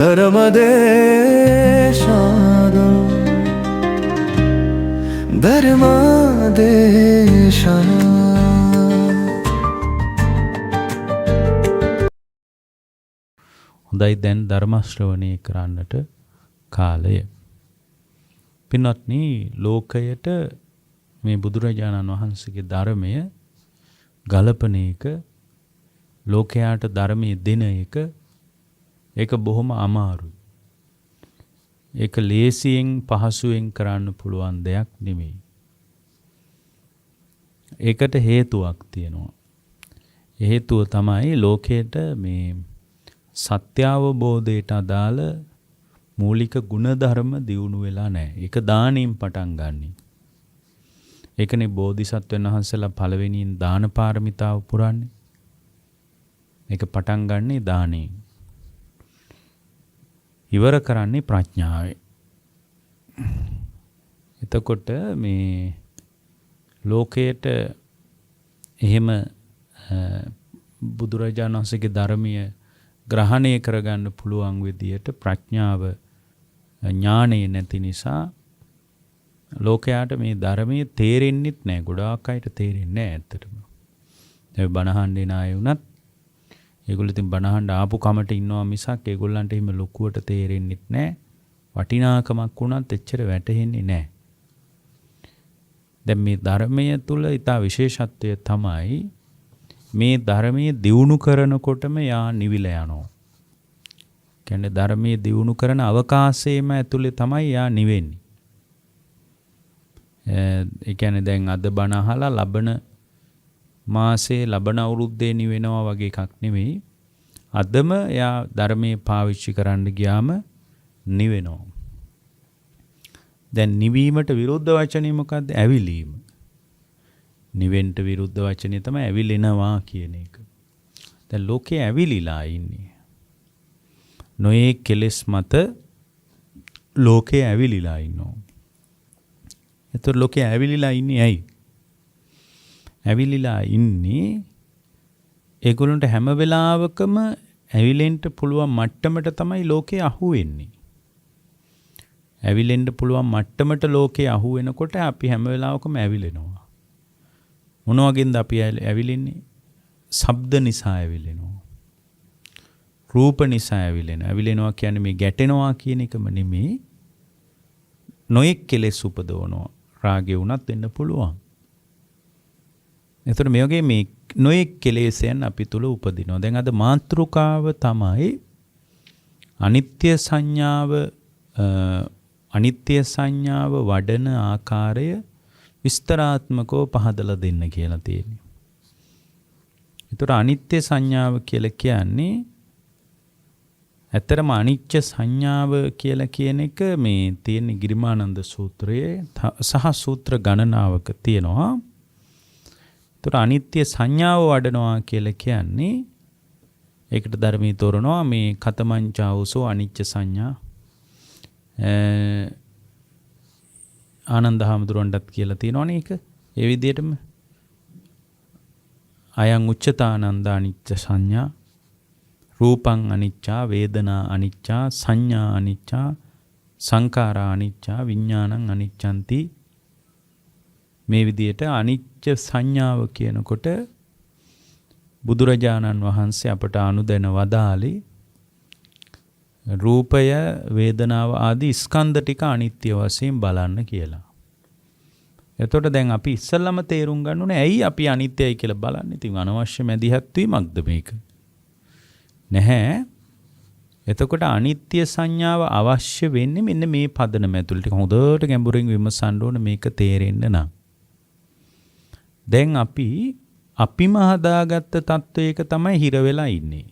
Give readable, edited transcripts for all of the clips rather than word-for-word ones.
ధర్మదేశాను ధర్మదేశను හොඳයි දැන් ධර්ම ශ්‍රවණය කරන්නට කාලය. පින්වත්නි, ලෝකයට මේ බුදුරජාණන් වහන්සේගේ ධර්මය ගලපන එක, ලෝකයාට ධර්මයේ දෙන එක, ඒක බොහොම අමාරුයි. ඒක ලේසියෙන් පහසුවෙන් කරන්න පුළුවන් දෙයක් නෙමෙයි. ඒකට හේතුවක් තියෙනවා. හේතුව තමයි ලෝකයට මේ සත්‍ය අවබෝධයට අදාළ මූලික ගුණධර්ම දියුණු වෙලා නැහැ. ඒක දානෙන් පටන් ගන්නෙ. ඒකනේ බෝධිසත්වයන් වහන්සේලා පළවෙනියෙන් දාන පාරමිතාව පුරන්නේ. ඒක පටන් ගන්නෙ දානෙන්. ඉවර කරන්නේ ප්‍රඥාවෙන්. එතකොට මේ ලෝකයට එහෙම බුදුරජාණන් වහන්සේගේ ධර්මීය ග්‍රහණය කරගන්න පුළුවන් විදියට ප්‍රඥාව ඥාණය නැති නිසා ලෝකයාට මේ ධර්මයේ තේරෙන්නෙත් නැහැ. ගොඩාක් අයට තේරෙන්නේ නැහැ ඇත්තටම. ඒ බණහන් දෙන අය වුණත් ඒගොල්ලෝ ඉතින් බණහන් ආපු කමට ඉන්නවා මිසක් ඒගොල්ලන්ට එහෙම ලොකුවට තේරෙන්නෙත් නැහැ. වටිනාකමක් වුණත් එච්චර වැටහෙන්නේ නැහැ. දැන් මේ ධර්මය තුල ඊට විශේෂත්වය තමයි මේ ධර්මයේ දියුණු කරනකොටම යා නිවිල යනවා. කියන්නේ ධර්මයේ දියුණු කරන අවකාශයේම ඇතුලේ තමයි යා නිවෙන්නේ. ඒ කියන්නේ දැන් අද බණ අහලා ලබන මාසේ ලබන අවුරුද්දේ නිවෙනවා වගේ එකක් නෙමෙයි. අදම යා ධර්මයේ පාවිච්චි කරන්න ගියාම නිවෙනවා. දැන් නිවීමට විරුද්ධ වචනේ මොකද්ද? ඇවිලීම. නිවෙන්ට විරුද්ධ වචනේ තමයි ඇවිලෙනවා කියන එක. දැන් ලෝකේ ඇවිලිලා ඉන්නේ. නොයේ කෙලෙස් මත ලෝකේ ඇවිලිලා ඉන්නවා. ඒතර ලෝකේ ඇවිලිලා ඉන්නේ ඇයි? ඇවිලිලා ඉන්නේ ඒගොල්ලන්ට හැම වෙලාවකම ඇවිලෙන්න පුළුවන් මට්ටමට තමයි ලෝකේ අහු වෙන්නේ. ඇවිලෙන්න පුළුවන් මට්ටමට ලෝකේ අහු වෙනකොට අපි හැම වෙලාවකම ඇවිලෙනවා. මොන වගේද අපි ඇවිලෙන්නේ? ශබ්ද නිසා ඇවිලෙනවා. රූප නිසා ඇවිලෙනවා. ඇවිලෙනවා කියන්නේ මේ ගැටෙනවා කියන එකම නෙමෙයි. නොයෙක් කෙලෙස් උපදවනවා. රාගය වුණත් වෙන්න පුළුවන්. එතකොට මේ වගේ මේ නොයෙක් කෙලෙස්යන් අපි තුල උපදිනවා. දැන් අද මාතෘකාව තමයි අනිත්‍ය සංඥාව වඩන ආකාරය විස්තරාත්මකව පහදලා දෙන්න කියලා තියෙනවා. ඒතර අනිත්‍ය සංඥාව කියලා කියන්නේ ඇත්තරම අනිච්ච සංඥාව කියලා කියන එක මේ තියෙන ගිරිමානන්ද සූත්‍රයේ සහ සූත්‍ර ගණනාවක තියෙනවා. ඒතර අනිත්‍ය සංඥාව වඩනවා කියලා කියන්නේ ඒකට ධර්මී තෝරනවා මේ කතමංචාවසෝ අනිච්ච සංඥා ආනන්ද හාමුදුරුවන්ටත් කියලා තියෙනවනේ ඒක. ඒ විදිහටම අයං උච්චතානන්ද අනිච්ච සංඥා රූපං අනිච්චා වේදනා අනිච්චා සංඥා අනිච්චා සංඛාරා අනිච්චා විඥානං අනිච්ඡන්ති. මේ විදිහට අනිච්ච සංඥාව කියනකොට බුදුරජාණන් වහන්සේ අපට අනුදැන වදාළේ රූපය වේදනාව ආදී ස්කන්ධ ටික අනිත්‍ය වශයෙන් බලන්න කියලා. එතකොට දැන් අපි ඉස්සල්ලාම තේරුම් ගන්න ඕනේ ඇයි අපි අනිත්‍යයි කියලා බලන්නේ? ඉතින් අනවශ්‍ය මැදිහත් වීමක්ද මේක? නැහැ. එතකොට අනිත්‍ය සංඥාව අවශ්‍ය වෙන්නේ මෙන්න මේ පදනම ඇතුළේ. ටික හොඳට ගැඹුරින් විමසන්න ඕනේ මේක තේරෙන්න නම්. දැන් අපිම හදාගත්ත තත්වයක තමයි හිර වෙලා ඉන්නේ.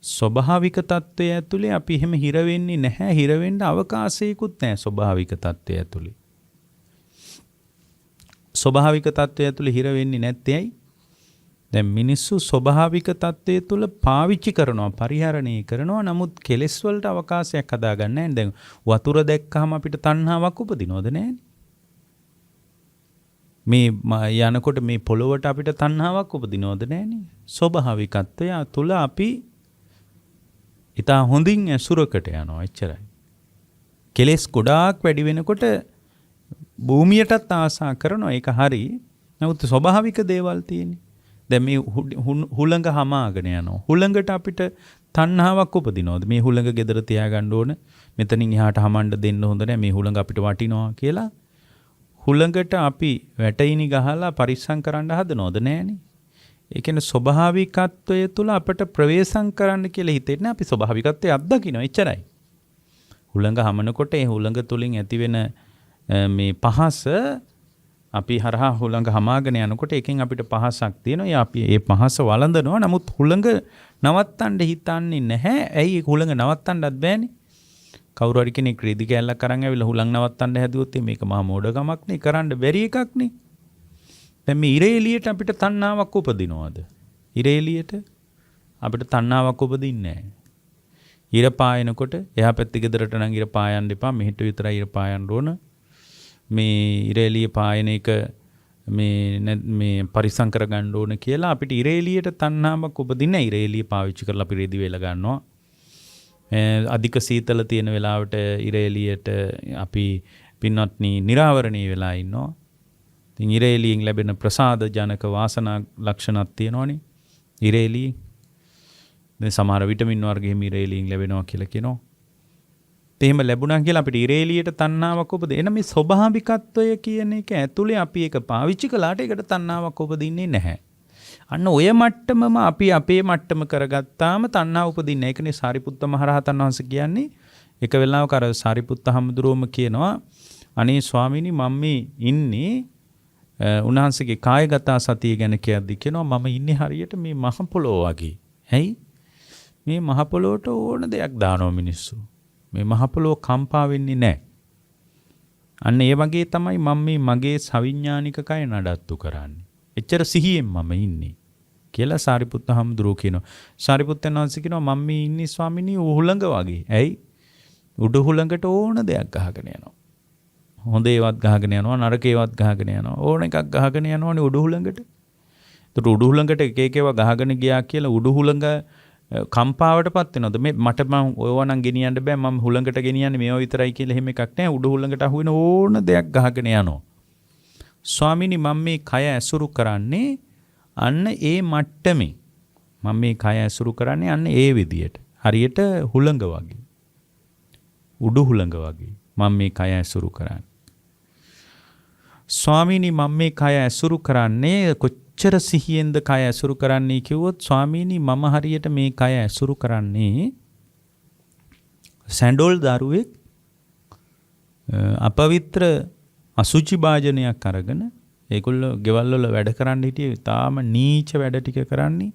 ස්වභාවික තත්වය ඇතුලේ අපි එහෙම හිර වෙන්නේ නැහැ. හිර වෙන්න අවකාශයකුත් නැහැ ස්වභාවික තත්වය ඇතුලේ. ස්වභාවික තත්වය ඇතුලේ හිර වෙන්නේ නැත්තේ ඇයි? දැන් මිනිස්සු ස්වභාවික තත්වය තුල පාවිච්චි කරනවා, පරිහරණය කරනවා. නමුත් කෙලෙස් වලට අවකාශයක් හදාගන්නේ නැහැ. දැන් වතුර දැක්කහම අපිට තණ්හාවක් උපදිනවද නැහැ? මේ යනකොට මේ පොළොවට අපිට තණ්හාවක් උපදිනවද නැහැ? ස්වභාවිකත්වය තුල අපි ඉතා හොඳින් ඇසුරකට යනවා එච්චරයි. කෙලෙස් ගොඩාක් වැඩි වෙනකොට භූමියටත් ආසා කරනවා ඒක හරි. නමුත් ස්වභාවික දේවල් තියෙන්නේ. දැන් මේ හුළඟ හමාගෙන යනවා. හුළඟට අපිට තණ්හාවක් උපදිනවද? මේ හුළඟ gedara තියාගන්න ඕන. මෙතනින් එහාට හමන්න දෙන්න හොඳ නැහැ. මේ හුළඟ අපිට වටිනවා කියලා හුළඟට අපි වැටයිනි ගහලා පරිස්සම් කරන්න හදනවද? නෑනේ. ඒ කියන්නේ ස්වභාවිකත්වය තුළ අපට ප්‍රවේශම් කරන්න කියලා හිතෙන්නේ අපි ස්වභාවිකත්වයේ අත්දකින්න එච්චරයි. හුළඟ හමනකොට ඒ හුළඟ තුලින් ඇතිවෙන මේ පහස අපි හරහා හුළඟ හමාගෙන යනකොට එකෙන් අපිට පහසක් තියෙනවා. අපි ඒ පහස වළඳනවා. නමුත් හුළඟ නවත්තන්න හිතන්නේ නැහැ. ඇයි හුළඟ නවත්තන්නත් බෑනේ. කවුරු හරි කෙනෙක් රෙදි කැල්ලක් අරන් ඇවිල්ලා හුළඟ නවත්තන්න හැදුවොත් මේක මහා මෝඩකමක් නේ. කරන්න බැරි එකක් නේ. දැන් මේ ඉර එළියට අපිට තණ්හාවක් උපදිනවද? ඉර එළියට අපිට තණ්හාවක් උපදින්නේ නැහැ. ඉර පායනකොට එහා පැත්තේ ගෙදරට නම් ඉර පායන්න එපා. මෙහෙට විතරයි ඉර පායන්න ඕන. මේ ඉර එළිය පායන එක මේ පරිසම් කර ගන්න ඕන කියලා අපිට ඉර එළියට තණ්හාවක් උපදින්නේ නැහැ. ඉර එළිය පාවිච්චි කරලා අපි රෙදි වේල ගන්නවා. අධික සීතල තියෙන වෙලාවට ඉර එළියට අපි පින්වත්නි නිරාවරණීය වෙලා ඉන්නවා. ඉතින් ඉර එළියෙන් ලැබෙන ප්‍රසාද ජනක වාසනා ලක්ෂණක් තියෙනවනේ. ඉර එළිය. දැන් සමහර විටමින් වර්ග හිම ඉර එළියෙන් ලැබෙනවා කියලා කියනවා. එහෙම ලැබුණා කියලා අපිට ඉර එළියට තණ්හාවක් උපදින. එන මේ ස්වභාවිකත්වය කියන එක ඇතුලේ අපි ඒක පාවිච්චි කළාට ඒකට තණ්හාවක් උපදින්නේ නැහැ. අන්න ඔය මට්ටමම අපි අපේ මට්ටම කරගත්තාම තණ්හාව උපදින්නේ. ඒකනේ සාරිපුත්ත මහරහතන් වහන්සේ කියන්නේ එක වෙලාවක අර සාරිපුත්ත හමුදුරුවම කියනවා අනේ ස්වාමීනි මම මේ ඉන්නේ උන්වහන්සේගේ කායගත සතිය ගැන කියද්දි කියනවා මම ඉන්නේ හරියට මේ මහ පොළොව වගේ. ඇයි? මේ මහ පොළොවට ඕන දෙයක් දානවා මිනිස්සු. මේ මහ පොළොව කම්පා වෙන්නේ නැහැ. අන්න ඒ වගේ තමයි මම මේ මගේ සවිඥානික කය නඩත්තු කරන්නේ. එච්චර සිහියෙන් මම ඉන්නේ කියලා සාරිපුත්ත හමුදුරුවෝ කියනවා. සාරිපුත්තයන් වහන්සේ කියනවා මම මේ ඉන්නේ ස්වාමිනී උහුළඟ වගේ. ඇයි? උඩු හුළඟට ඕන දෙයක් ගහගෙන යනවා. හොඳ ඒවත් ගහගෙන යනවා, නරක ඒවත් ගහගෙන යනවා. ඕන එකක් ගහගෙන යනවනේ උඩු හුළඟට. ඒකට උඩු හුළඟට එක එක ඒවා ගහගෙන ගියා කියලා උඩු හුළඟ කම්පාවටපත් වෙනවද? මේ මට මම ඔයවා නම් ගෙනියන්න බෑ. මම හුළඟට ගෙනියන්නේ මේවා විතරයි කියලා එහෙම එකක් නැහැ. උඩු හුළඟට අහු වෙන ඕන දෙයක් ගහගෙන යනවා. ස්වාමීනි මම මේ කය ඇසුරු කරන්නේ අන්න ඒ මට්ටමේ. මම මේ කය ඇසුරු කරන්නේ අන්න ඒ විදියට. හරියට හුළඟ වගේ. උඩු හුළඟ වගේ. මම මේ කය ඇසුරු කරන්නේ. ස්වාමීනි මම මේ කය ඇසුරු කරන්නේ කොච්චර සිහියෙන්ද කය ඇසුරු කරන්නේ කිව්වොත් ස්වාමීනි මම හරියට මේ කය ඇසුරු කරන්නේ සැඬොල් දරුවෙක් අපවිත්‍ර අසුචි භාජනයක් අරගෙන ඒගොල්ලෝ ගෙවල් වල වැඩ කරන්න හිටියේ තාම නීච වැඩ ටික කරන්නේ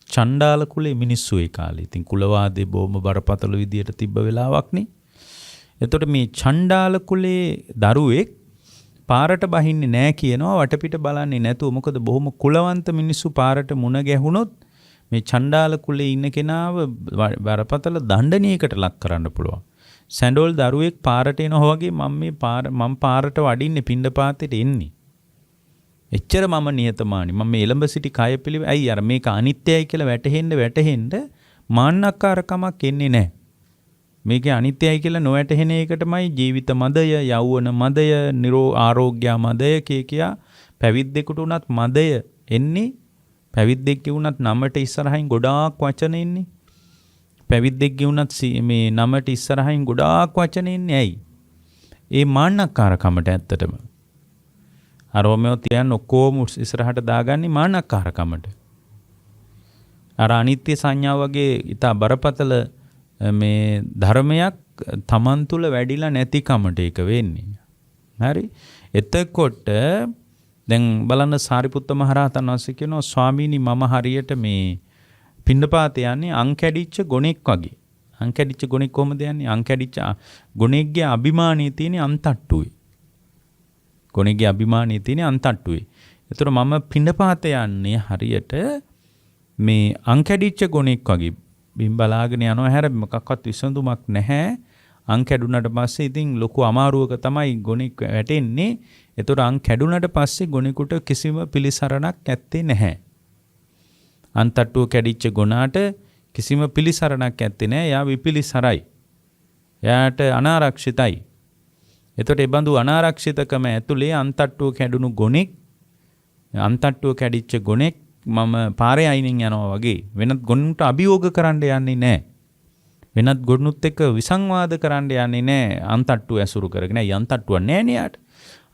චණ්ඩාල කුලේ මිනිස්සු ඒ කාලේ. ඉතින් කුලවාදේ බොහොම බරපතල විදියට තිබ්බ වෙලාවක් නේ. එතකොට මේ චණ්ඩාල කුලේ දරුවෙක් පාරට බහින්නේ නැහැ කියනවා වටපිට බලන්නේ නැතුව. මොකද බොහොම කුලවන්ත මිනිස්සු පාරට මුණ ගැහුනොත් මේ චණ්ඩාල කුලේ ඉන්න කෙනාව බරපතල දණ්ඩනයකට ලක් කරන්න පුළුවන්. සැඬොල් දරුවෙක් පාරට එනවා වගේ මම පාරට වඩින්නේ පිණ්ඩපාතේට එන්නේ. එච්චර මම නිහතමානී. මම මේ එළඹ සිටි කය පිළිවෙ ඇයි අර මේක අනිත්‍යයි කියලා වැටහෙන්න මාන්නක්කාරකමක් එන්නේ නැහැ. මේකේ අනිත්‍යයි කියලා නොවැටහෙන එකටමයි ජීවිත මදය, යෞවන මදය, ආරෝග්‍ය මදය කියා පැවිද්දෙකුට උනත් මදය එන්නේ. පැවිද්දෙක් වුණත් නමට ඉස්සරහින් ගොඩාක් වචන එන්නේ. පැවිද්දෙක් වුණත් මේ නමට ඉස්සරහින් ගොඩාක් වචන එන්නේ ඇයි? ඒ මාන්නක්කාරකමට ඇත්තටම. අරෝමෝ තියන් ඔක්කොම ඉස්සරහට දාගන්නේ මාන්නක්කාරකමට. අර අනිත්‍ය සංඥාව වගේ ඊට බරපතල මේ ධර්මයක් තමන් තුළ වැඩිලා නැති කමට ඒක වෙන්නේ. හරි? එතකොට දැන් බලන්න සාරිපුත්ත මහරහතන් වහන්සේ කියනවා ස්වාමීනි මම හරියට මේ පිණ්ඩපාත යන්නේ අං කැඩිච්ච ගොනෙක් වගේ. අං කැඩිච්ච ගොනෙක් කොහමද යන්නේ? අං කැඩිච්ච ගොනෙක්ගේ අභිමානයේ තියෙන අන්තට්ටුවේ. ගොනෙක්ගේ අභිමානයේ තියෙන අන්තට්ටුවේ. ඒතර මම පිණ්ඩපාත යන්නේ හරියට මේ අං කැඩිච්ච ගොනෙක් වගේ. බිම් බලාගෙන යනවා හැර මොකක්වත් විසඳුමක් නැහැ. අං කැඩුනට පස්සේ ඉතින් ලොකු අමාරුවක තමයි ගොනෙක් වැටෙන්නේ. ඒතර අං කැඩුනට පස්සේ ගොනෙකුට කිසිම පිළිසරණක් ඇත්තේ නැහැ. අන්තට්ටුව කැඩිච්ච ගොනාට කිසිම පිළිසරණක් ඇත්තේ නැහැ. එයා විපිලිසරයි. එයාට අනාරක්ෂිතයි. එතකොට ඒ බඳු අනාරක්ෂිතකම ඇතුලේ අන්තට්ටුව කැඩුණු ගොනෙක්, අන්තට්ටුව කැඩිච්ච ගොනෙක් මම පාරේ අයිනෙන් යනවා වගේ වෙනත් ගොනුන්ට අභියෝග කරන්න යන්නේ නැහැ. වෙනත් ගොනුත් එක්ක විසංවාද කරන්න යන්නේ නැහැ. අන්තට්ටුව ඇසුරු කරගෙන. ඒ අන්තට්ටුවක් නැහැ නේ යාට.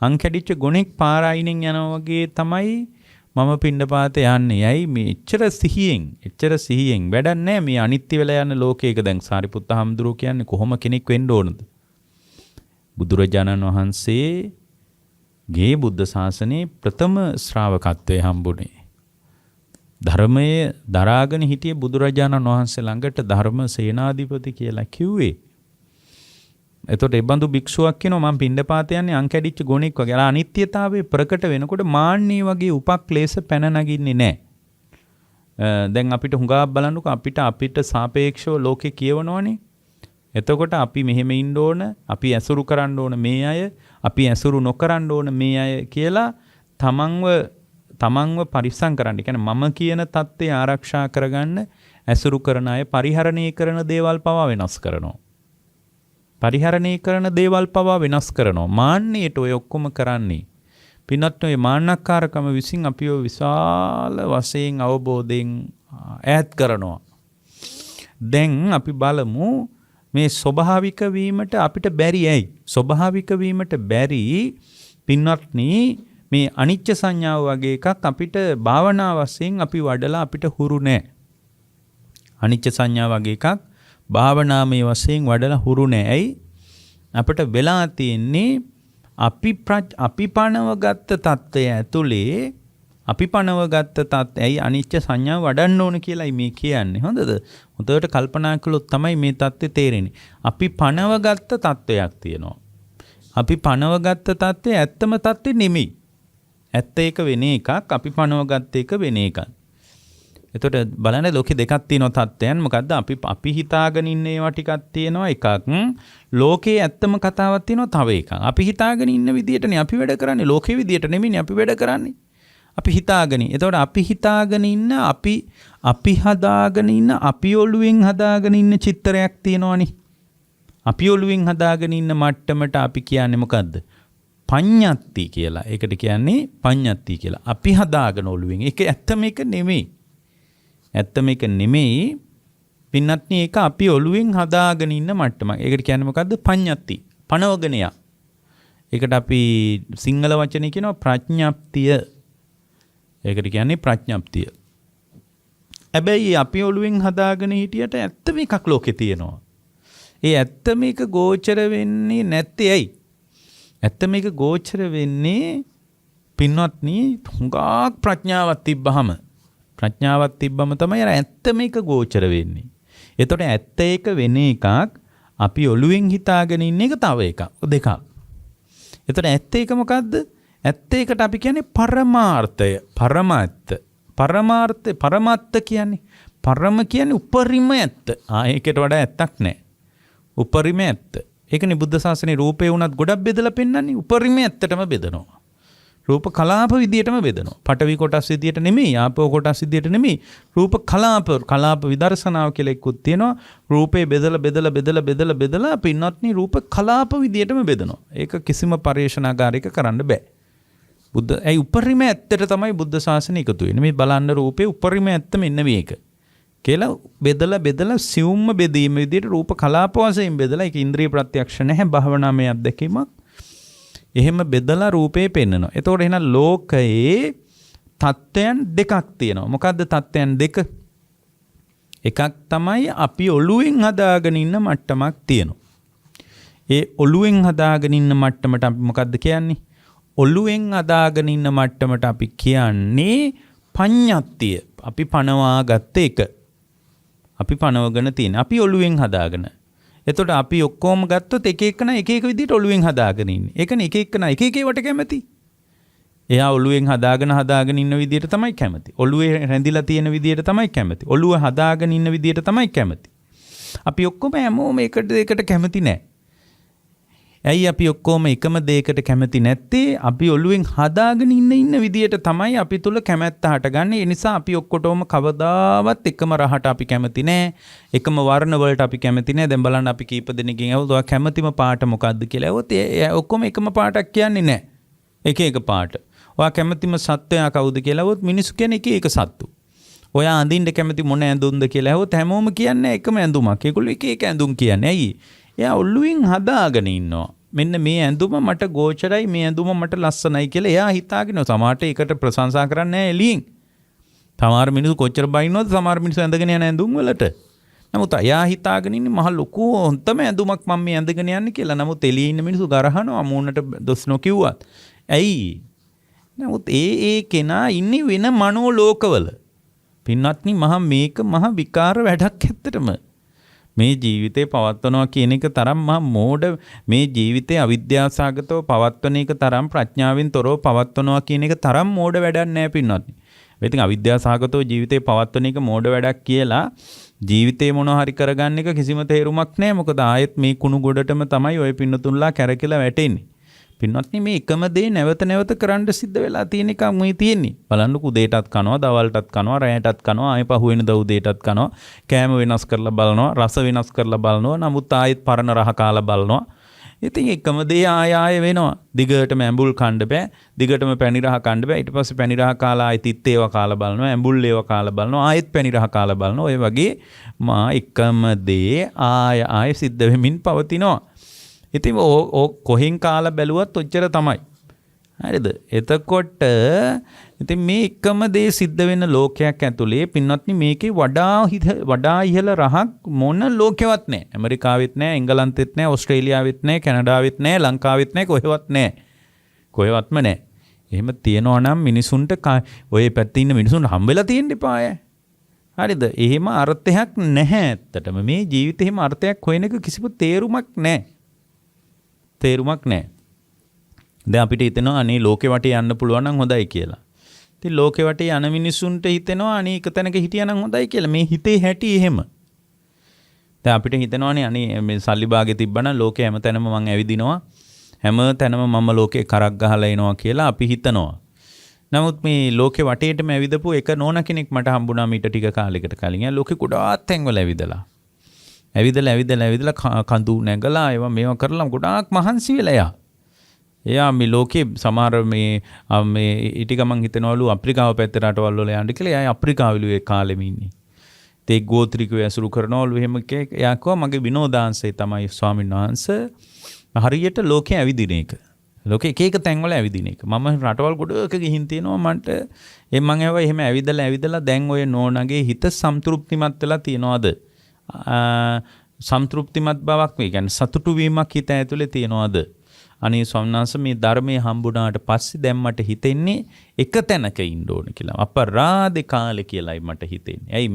අන් කැඩිච්ච ගොනෙක් පාර අයිනෙන් යනවා වගේ තමයි මම පිණ්ඩපාතේ යන්නේ. යයි මේ එච්චර සිහියෙන් වැඩක් නැහැ මේ අනිත්‍ය වෙලා යන ලෝකයක. දැන් සාරිපුත්ත හාමුදුරුවෝ කියන්නේ කොහොම කෙනෙක් වෙන්න ඕනද? බුදුරජාණන් වහන්සේගේ බුද්ධ ශාසනයේ ප්‍රථම ශ්‍රාවකත්වයේ හම්බුනේ. ධර්මයේ දරාගෙන හිටියේ බුදුරජාණන් වහන්සේ ළඟට ධර්ම සේනාධිපති කියලා කිව්වේ. එතකොට ඒ බඳු භික්ෂුවක් කියනවා මම පිණ්ඩපාත යන්නේ අං කැඩිච්ච ගොනෙක් වගේ. අර අනිත්‍යතාවයේ ප්‍රකට වෙනකොට මාන්නේ වගේ උපක්ලේශ පැන නගින්නේ නැහැ. දැන් අපිට හුඟක් බලන්නකො අපිට සාපේක්ෂව ලෝකේ කියවනවනේ. එතකොට අපි මෙහෙම ඉන්න ඕන, අපි ඇසුරු කරන්න ඕන මේ අය, අපි ඇසුරු නොකරන්න ඕන මේ අය කියලා තමන්ව පරිස්සම් කරන්න. කියන්නේ මම කියන தත්ත්වය ආරක්ෂා කරගන්න ඇසුරු කරන අය පරිහරණය කරන දේවල් පවා වෙනස් කරනවා. මාන්නයට ඔය ඔක්කොම කරන්නේ. පින්වත් ඔය මාන්නක්කාරකම විසින් අපිව විශාල වශයෙන් අවබෝධයෙන් ඈත් කරනවා. දැන් අපි බලමු මේ ස්වභාවික වීමට අපිට බැරි ඇයි? ස්වභාවික වීමට බැරි පින්වත්නි මේ අනිච්ච සංඥාව වගේ එකක් අපිට භාවනා වශයෙන් අපි වඩලා අපිට හුරු නැහැ. අනිච්ච සංඥාව වගේ එකක් භාවනාමය වශයෙන් වඩලා හුරු නැහැ. ඇයි? අපිට වෙලා තියෙන්නේ අපි පණවගත්ත தත්ත්වය ඇතුලේ ඇයි අනිච්ච සංඥාව වඩන්න ඕන කියලායි මේ කියන්නේ. හොඳද? හොඳට කල්පනා කළොත් තමයි මේ தත්ත්වය තේරෙන්නේ. අපි පණවගත්ත தත්ත්වයක් තියෙනවා. අපි පණවගත්ත தත්ත්වය ඇත්තම தත්ත්වෙ නෙමෙයි. ඇත්ත එක වෙන එකක්, අපි පණවගත්ත එක වෙන එකක්. එතකොට බලන්න ලෝකේ දෙකක් තියෙනවා தත්ත්වයන්. මොකද්ද? අපි හිතාගෙන ඉන්න ඒවා ටිකක් තියෙනවා එකක්. ලෝකේ ඇත්තම කතාවක් තියෙනවා තව එකක්. අපි හිතාගෙන ඉන්න විදියටනේ අපි වැඩ කරන්නේ. ලෝකේ විදියට නෙමෙයිනේ අපි වැඩ කරන්නේ. අපි හිතාගෙන. එතකොට අපි හිතාගෙන ඉන්න අපි හදාගෙන ඉන්න අපි ඔළුවෙන් හදාගෙන ඉන්න චිත්‍රයක් තියෙනවනේ. අපි ඔළුවෙන් හදාගෙන ඉන්න මට්ටමට අපි කියන්නේ මොකද්ද? පඤ්ඤත්ති කියලා. ඒකට කියන්නේ පඤ්ඤත්ති කියලා. අපි හදාගෙන ඔළුවෙන්. ඒක ඇත්තම එක නෙමෙයි. පින්නත්නි ඒක අපි ඔළුවෙන් හදාගෙන ඉන්න මට්ටමක්. ඒකට කියන්නේ මොකද්ද? පඤ්ඤත්ති. පණවගෙන යා. ඒකට අපි සිංහල වචනේ කියනවා ප්‍රඥප්තිය. ඒකට කියන්නේ ප්‍රඥප්තිය. හැබැයි අපි ඔළුවෙන් හදාගෙන හිටියට ඇත්තම එකක් ලෝකේ තියෙනවා. ඒ ඇත්තම එක ගෝචර වෙන්නේ නැත්තේ ඇයි? ඇත්තම එක ගෝචර වෙන්නේ පින්වත්නි හුඟක් ප්‍රඥාවක් තිබ්බම තමයි අර ඇත්තම එක ගෝචර වෙන්නේ. එතකොට ඇත්ත එක වෙන එකක්, අපි ඔළුවෙන් හිතාගෙන ඉන්න එක තව එකක්. දෙකක්. එතකොට ඇත්ත එක මොකද්ද? ඇත්ත එකට අපි කියන්නේ පරමාර්ථය. පරමාර්ථ කියන්නේ පරම කියන්නේ උපරිම ඇත්ත. ඒකට වඩා ඇත්තක් නැහැ. උපරිම ඇත්ත. ඒකනේ බුද්ධ ශාසනයේ රූපේ වුණත් ගොඩක් බෙදලා පෙන්නන්නේ. උපරිම ඇත්තටම බෙදනවා. රූප කලාප විදියටම බෙදනවා. පඨවි කොටස් විදියට නෙමෙයි, ආපෝ කොටස් විදියට නෙමෙයි. රූප කලාප විදර්ශනාව කියලා එක්කුත් තියෙනවා. රූපේ බෙදලා පින්වත්නි රූප කලාප විදියටම බෙදනවා. ඒක කිසිම පරිශනාගාරයක කරන්න බෑ. ඇයි උපරිම ඇත්තට තමයි බුද්ධ ශාසනය එකතු වෙන්නේ. මේ බලන්න රූපේ උපරිම ඇත්ත මෙන්න මේක කියලා බෙදලා සියුම්ම බෙදීම විදියට රූප කලාප වශයෙන් බෙදලා ඒක ඉන්ද්‍රිය ප්‍රත්‍යක්ෂ නැහැ භාවනාමය අත්දැකීමක්. එහෙම බෙදලා රූපේ පෙන්නනවා. එතකොට එහෙනම් ලෝකයේ තත්ත්වයන් දෙකක් තියෙනවා. මොකද්ද තත්ත්වයන් දෙක? එකක් තමයි අපි ඔළුවෙන් හදාගෙන ඉන්න මට්ටමක් තියෙනවා. ඒ ඔළුවෙන් හදාගෙන ඉන්න මට්ටමට අපි මොකද්ද කියන්නේ? ඔළුවෙන් හදාගෙන ඉන්න මට්ටමට අපි කියන්නේ පඤ්ඤත්තිය. අපි පණවා ගත්ත එක. අපි පණවගෙන තියෙන. අපි ඔළුවෙන් හදාගෙන. එතකොට අපි ඔක්කොම ගත්තොත් එක එක විදිහට ඔළුවෙන් හදාගෙන ඉන්නේ. ඒකනේ එක එක වට කැමති. එයා ඔළුවෙන් හදාගෙන ඉන්න විදිහට තමයි කැමති. ඔළුවේ රැඳිලා තියෙන විදිහට තමයි කැමති. ඔළුව හදාගෙන ඉන්න විදිහට තමයි කැමති. අපි ඔක්කොම හැමෝම එකට කැමති නැහැ. ඇයි අපි ඔක්කොම එකම දෙයකට කැමති නැත්තේ? අපි ඔළුවෙන් හදාගෙන ඉන්න විදියට තමයි අපි තුල කැමැත්ත හටගන්නේ. ඒ නිසා අපි ඔක්කොටම කවදාවත් එකම රහට අපි කැමති නෑ. එකම වර්ණ වලට අපි කැමති නෑ. දැන් බලන්න අපි කීප දෙනෙක්ගෙන් ඇහුවා කැමතිම පාට මොකද්ද කියලා. ඇහුවොත් ඔක්කොම එකම පාටක් කියන්නේ නෑ. එක එක පාට. ඔයා කැමතිම සත්වයා කවුද කියලා ඇහුවොත් මිනිස්සු කියන්නේ එක එක සත්තු. ඔයා අඳින්න කැමති මොන ඇඳුම්ද කියලා ඇහුවොත් හැමෝම කියන්නේ එකම ඇඳුමක්. ඒගොල්ලෝ එක එක ඇඳුම් කියන්නේ. ඇයි? එයා ඔළුවෙන් හදාගෙන ඉන්නවා. මෙන්න මේ ඇඳුම මට ගෝචරයි, මේ ඇඳුම මට ලස්සනයි කියලා එයා හිතාගෙන සමහරට ඒකට ප්‍රශංසා කරන්නේ නැහැ එළියෙන්. සමහර මිනිස්සු කොච්චර බයින්නවද සමහර මිනිස්සු ඇඳගෙන යන ඇඳුම් වලට. නමුත් එයා හිතාගෙන ඉන්නේ මහ ලොකු හොන්තම ඇඳුමක් මම මේ ඇඳගෙන යන්නේ කියලා. නමුත් එළියේ ඉන්න මිනිස්සු ගරහනවා මූණට දොස් නොකියුවත්. ඇයි? නමුත් ඒ කෙනා ඉන්නේ වෙන මනෝ ලෝකවල. පින්වත්නි මේක මහ විකාර වැඩක් ඇත්තටම. මේ ජීවිතේ පවත්වනවා කියන එක තරම් මෝඩ, මේ ජීවිතේ අවිද්‍යාසගතව පවත්වන එක තරම් ප්‍රඥාවෙන් තොරව පවත්වනවා කියන එක තරම් මෝඩ වැඩක් නෑ පින්වත්නි. ඉතින් අවිද්‍යාසගතව ජීවිතේ පවත්වන එක මෝඩ වැඩක් කියලා ජීවිතේ මොනවා හරි කරගන්න එක කිසිම තේරුමක් නෑ. මොකද ආයෙත් මේ කුණු ගොඩටම තමයි ඔය පින්නතුන්ලා කැරකිලා වැටෙන්නේ. පින්වත්නි මේ එකම දේ නැවත නැවත කරන්න සිද්ධ වෙලා තියෙන එකක් මේ තියෙන්නේ. බලන්න උදේටත් කනවා, දවල්ටත් කනවා, රැයටත් කනවා, ආයෙ පහුවෙන උදේටත් කනවා. කෑම වෙනස් කරලා බලනවා, රස වෙනස් කරලා බලනවා. නමුත් ආයෙත් පරණ රහ කාලා බලනවා. ඉතින් එකම දේ ආයෙ වෙනවා. දිගටම ඇඹුල් කන්න බෑ. දිගටම පැණි රහ කන්න බෑ. ඊට පස්සේ පැණි රහ කාලා ආයෙත් තිත් ඒවා කාලා බලනවා. ඇඹුල් ඒවා කාලා බලනවා. ආයෙත් පැණි රහ කාලා බලනවා. ඔය වගේ එකම දේ ආයෙ සිද්ධ වෙමින් පවතිනවා. ඉතින් කොහෙන් කාලා බැලුවත් ඔච්චර තමයි. හරිද? එතකොට ඉතින් මේ එකම දේ සිද්ධ වෙන ලෝකයක් ඇතුලේ පින්වත්නි මේකේ වඩා ඉහළ රහක් මොන ලෝකෙවත් නැහැ. ඇමරිකාවෙත් නැහැ, එංගලන්තෙත් නැහැ, ඕස්ට්‍රේලියාවෙත් නැහැ, කැනඩාවෙත් නැහැ, ලංකාවෙත් නැහැ, කොහෙවත් නැහැ. කොහෙවත්ම නැහැ. එහෙම තියනවා නම් මිනිසුන්ට ඔය පැත්තේ ඉන්න මිනිසුන් හම්බෙලා තියෙන්න එපාය. හරිද? එහෙම අර්ථයක් නැහැ ඇත්තටම. මේ ජීවිතේ එහෙම අර්ථයක් හොයන එක කිසිම තේරුමක් නැහැ. තේරුමක් නැහැ. දැන් අපිට හිතෙනවා අනේ ලෝකෙ වටේ යන්න පුළුවන් නම් හොඳයි කියලා. ඉතින් ලෝකෙ වටේ යන මිනිස්සුන්ට හිතෙනවා අනේ එක තැනක හිටියා නම් හොඳයි කියලා. මේ හිතේ හැටි එහෙම. දැන් අපිට හිතෙනවානේ අනේ මේ සල්ලි භාගෙ තිබ්බනම් ලෝකෙ හැම තැනම මං ඇවිදිනවා. හැම තැනම මම ලෝකේ කරක් ගහලා එනවා කියලා අපි හිතනවා. නමුත් මේ ලෝකෙ වටේටම ඇවිදපු එක නෝනා කෙනෙක් මට හම්බුණා මීට ටික කාලයකට කලින්. එයා ලෝකෙ ගොඩාක් තැන්වල ඇවිදලා. ඇවිදලා කඳු නැගලා ඒවා මේවා කරලා ගොඩාක් මහන්සි වෙලා එයා මේ ලෝකේ සමහර මේ ඊටික මං හිතනවලු අප්‍රිකාව පැත්තේ රටවල් වල යන්න කියලා. එයා අප්‍රිකාවලු ඒ කාලෙම ඉන්නේ. ඒ ගෝත්‍රිකව ඇසුරු කරනවලු එහෙම එයා කිව්වා මගේ විනෝදාංශය තමයි ස්වාමීන් වහන්සේ හරියට ලෝකේ ඇවිදින එක. ලෝකේ එක තැන්වල ඇවිදින එක. මම රටවල් ගොඩක ගිහින් තියෙනවා මන්ට මං ඇහුවා එහෙම ඇවිදලා දැන් ඔය නෝනාගේ හිත සම්තෘප්තිමත් වෙලා තියනවාද? සම්තෘප්තිමත් බවක් වේ. කියන්නේ සතුටු වීමක් හිත ඇතුලේ තියනවාද? අනේ ස්වාමීන් වහන්සේ මේ ධර්මයේ හම්බුණාට පස්සේ දැන් මට හිතෙන්නේ එක තැනක ඉන්න ඕන කියලා. අපරාධ කාලේ කියලායි මට හිතෙන්නේ. ඇයි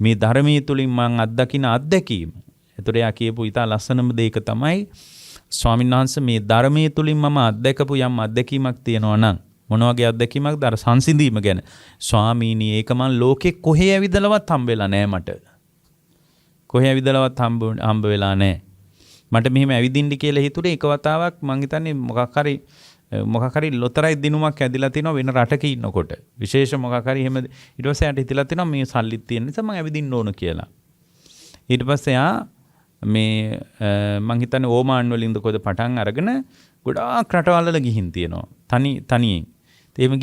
මේ ධර්මයේ තුලින් මං අත්දකින අත්දැකීම. ඒතර යා කියපු ඉතා ලස්සනම දෙයක තමයි ස්වාමීන් වහන්සේ මේ ධර්මයේ තුලින් මම අත්දැකපු යම් අත්දැකීමක් තියෙනවා නම් මොන වගේ අත්දැකීමක්ද? අර සංසිඳීම ගැන. ස්වාමීනි ඒක මං ලෝකේ කොහේ ඇවිදලවත් හම්බෙලා නැහැ මට. කොහේ ඇවිදලවත් හම්බ වෙලා නැහැ. මට මෙහෙම ඇවිදින්න කියලා හිතුනේ එක වතාවක් මං හිතන්නේ මොකක් හරි ලොතරයි දිනුමක් ඇදිලා තිනවා වෙන රටක ඉන්නකොට. විශේෂ මොකක් හරි එහෙම ඊට පස්සේ යට හිතලා තිනවා මේ සල්ලිත් තියෙන නිසා මං ඇවිදින්න ඕන කියලා. ඊට පස්සේ මේ මං හිතන්නේ ඕමාන් වලින්ද කොහෙද පටන් අරගෙන ගොඩාක් රටවල් වල ගිහින් තියෙනවා. තනියෙන්. එහෙම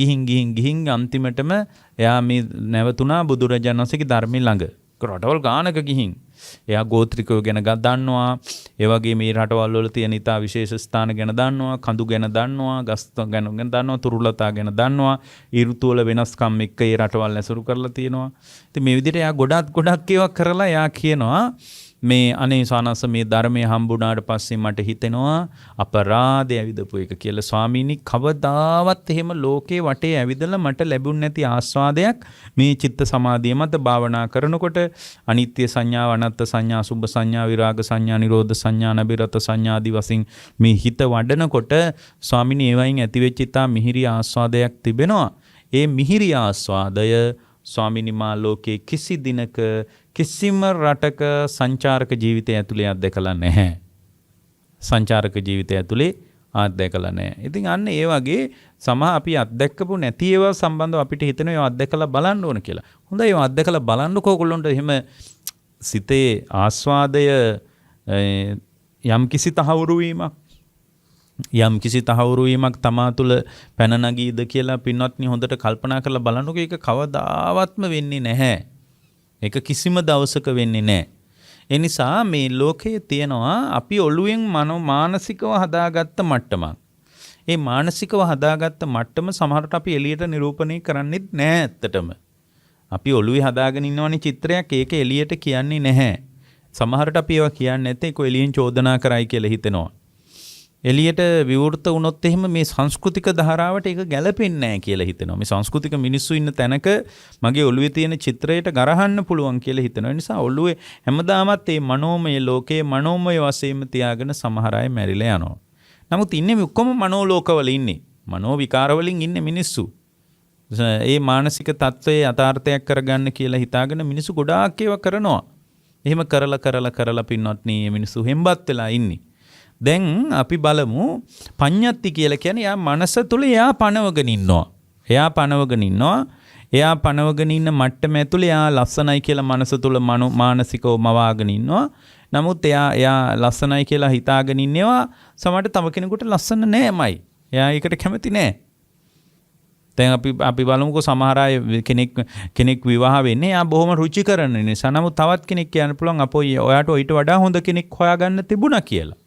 ගිහින් අන්තිමටම එයා මේ නැවතුණා බුදුරජාණන් වහන්සේගේ ධර්මයේ ළඟ. රටවල් ගානක ගිහින් එයා ගෝත්‍රිකයෝ ගැන දන්නවා. ඒ වගේ මේ රටවල් වල තියෙන ඉතා විශේෂ ස්ථාන ගැන දන්නවා. කඳු ගැන දන්නවා. ගස් ගැන දන්නවා. තුරුලතා ගැන දන්නවා. ඍතු වල වෙනස්කම් එක්ක ඒ රටවල් ඇසුරු කරලා තියෙනවා. ඉතින් මේ විදිහට එයා ගොඩක් ඒවා කරලා එයා කියනවා මේ අනේ සානස මේ ධර්මයේ හම්බුණාට පස්සේ මට හිතෙනවා අපරාධය ඇවිදපු එක කියලා. ස්වාමීනි කවදාවත් එහෙම ලෝකේ වටේ ඇවිදලා මට ලැබුණ නැති ආස්වාදයක් මේ චිත්ත සමාධිය මත භාවනා කරනකොට අනිත්‍ය සංඥා, අනත්ත් සංඥා, සුභ සංඥා, විරාග සංඥා, නිරෝධ සංඥා, නබිරත සංඥා ආදී වශයෙන් මේ හිත වඩනකොට ස්වාමීනි ඒවයින් ඇතිවෙච්ච ඉතා මිහිරි ආස්වාදයක් තිබෙනවා. ඒ මිහිරි ආස්වාදය ස්වාමීනි මා ලෝකේ කිසි දිනක කිසිම රටක සංචාරක ජීවිතය ඇතුලේ අත්දකලා නැහැ. සංචාරක ජීවිතය ඇතුලේ අත්දැකලා නැහැ. ඉතින් අන්න ඒ වගේ අපි අත්දැකපු නැති ඒවා සම්බන්ධව අපිට හිතෙනවා ඒවා අත්දැකලා බලන්න ඕන කියලා. හොඳයි ඒවා අත්දැකලා බලන්නකෝ ඔයගොල්ලන්ට එහෙම සිතේ ආස්වාදය යම් කිසි තහවුරු වීමක් තමා තුළ පැන නගීද කියලා පින්වත්නි හොඳට කල්පනා කරලා බලන්නකෝ. ඒක කවදාවත්ම වෙන්නේ නැහැ. ඒක කිසිම දවසක වෙන්නේ නැහැ. ඒ නිසා මේ ලෝකයේ තියෙනවා අපි ඔළුවෙන් මානසිකව හදාගත්ත මට්ටමක්. ඒ මානසිකව හදාගත්ත මට්ටම සමහරට අපි එළියට නිරූපණය කරන්නෙත් නැහැ ඇත්තටම. අපි ඔළුවේ හදාගෙන ඉන්නවනේ චිත්‍රයක් ඒක එළියට කියන්නේ නැහැ. සමහරට අපි ඒවා කියන්නේ නැත්නම් ඒක එළියෙන් චෝදනා කරයි කියලා හිතෙනවා. එළියට විවෘත වුණොත් එහෙම මේ සංස්කෘතික ධාරාවට ඒක ගැලපෙන්නේ නැහැ කියලා හිතෙනවා. මේ සංස්කෘතික මිනිස්සු ඉන්න තැනක මගේ ඔළුවේ තියෙන චිත්‍රයට ගරහන්න පුළුවන් කියලා හිතෙනවා. ඒ නිසා ඔළුවේ හැමදාමත් මේ මනෝමය ලෝකයේ මනෝමය වශයෙන්ම තියාගෙන සමහර අය මැරිලා යනවා. නමුත් ඉන්නේ මේ ඔක්කොම මනෝ ලෝකවල ඉන්නේ. මනෝ විකාරවලින් ඉන්නේ මිනිස්සු. ඒ මානසික තත්ත්වයේ යථාර්ථයක් කරගන්න කියලා හිතාගෙන මිනිස්සු ගොඩාක් ඒවා කරනවා. එහෙම කරලා පින්වත්නි මිනිස්සු හෙම්බත් වෙලා ඉන්නේ. දැන් අපි බලමු පඤ්ඤත්ති කියලා කියන්නේ යා මනස තුල එයා පනවගෙන ඉන්නවා. එයා පනවගෙන ඉන්න මට්ටම ඇතුලේ එයා ලස්සනයි කියලා මනස තුල මානසිකව මවාගෙන ඉන්නවා. නමුත් එයා ලස්සනයි කියලා හිතාගෙන ඉන්නවා සමහරට තව කෙනෙකුට ලස්සන නෑමයි. එයා ඒකට කැමති නෑ. දැන් අපි බලමුකෝ සමහර අය කෙනෙක් විවාහ වෙන්නේ එයා බොහොම රුචිකර නිසා. නමුත් තවත් කෙනෙක් කියන්න පුළුවන් අපෝයි ඔයාට ඊට වඩා හොඳ කෙනෙක් හොයාගන්න තිබුණා කියලා.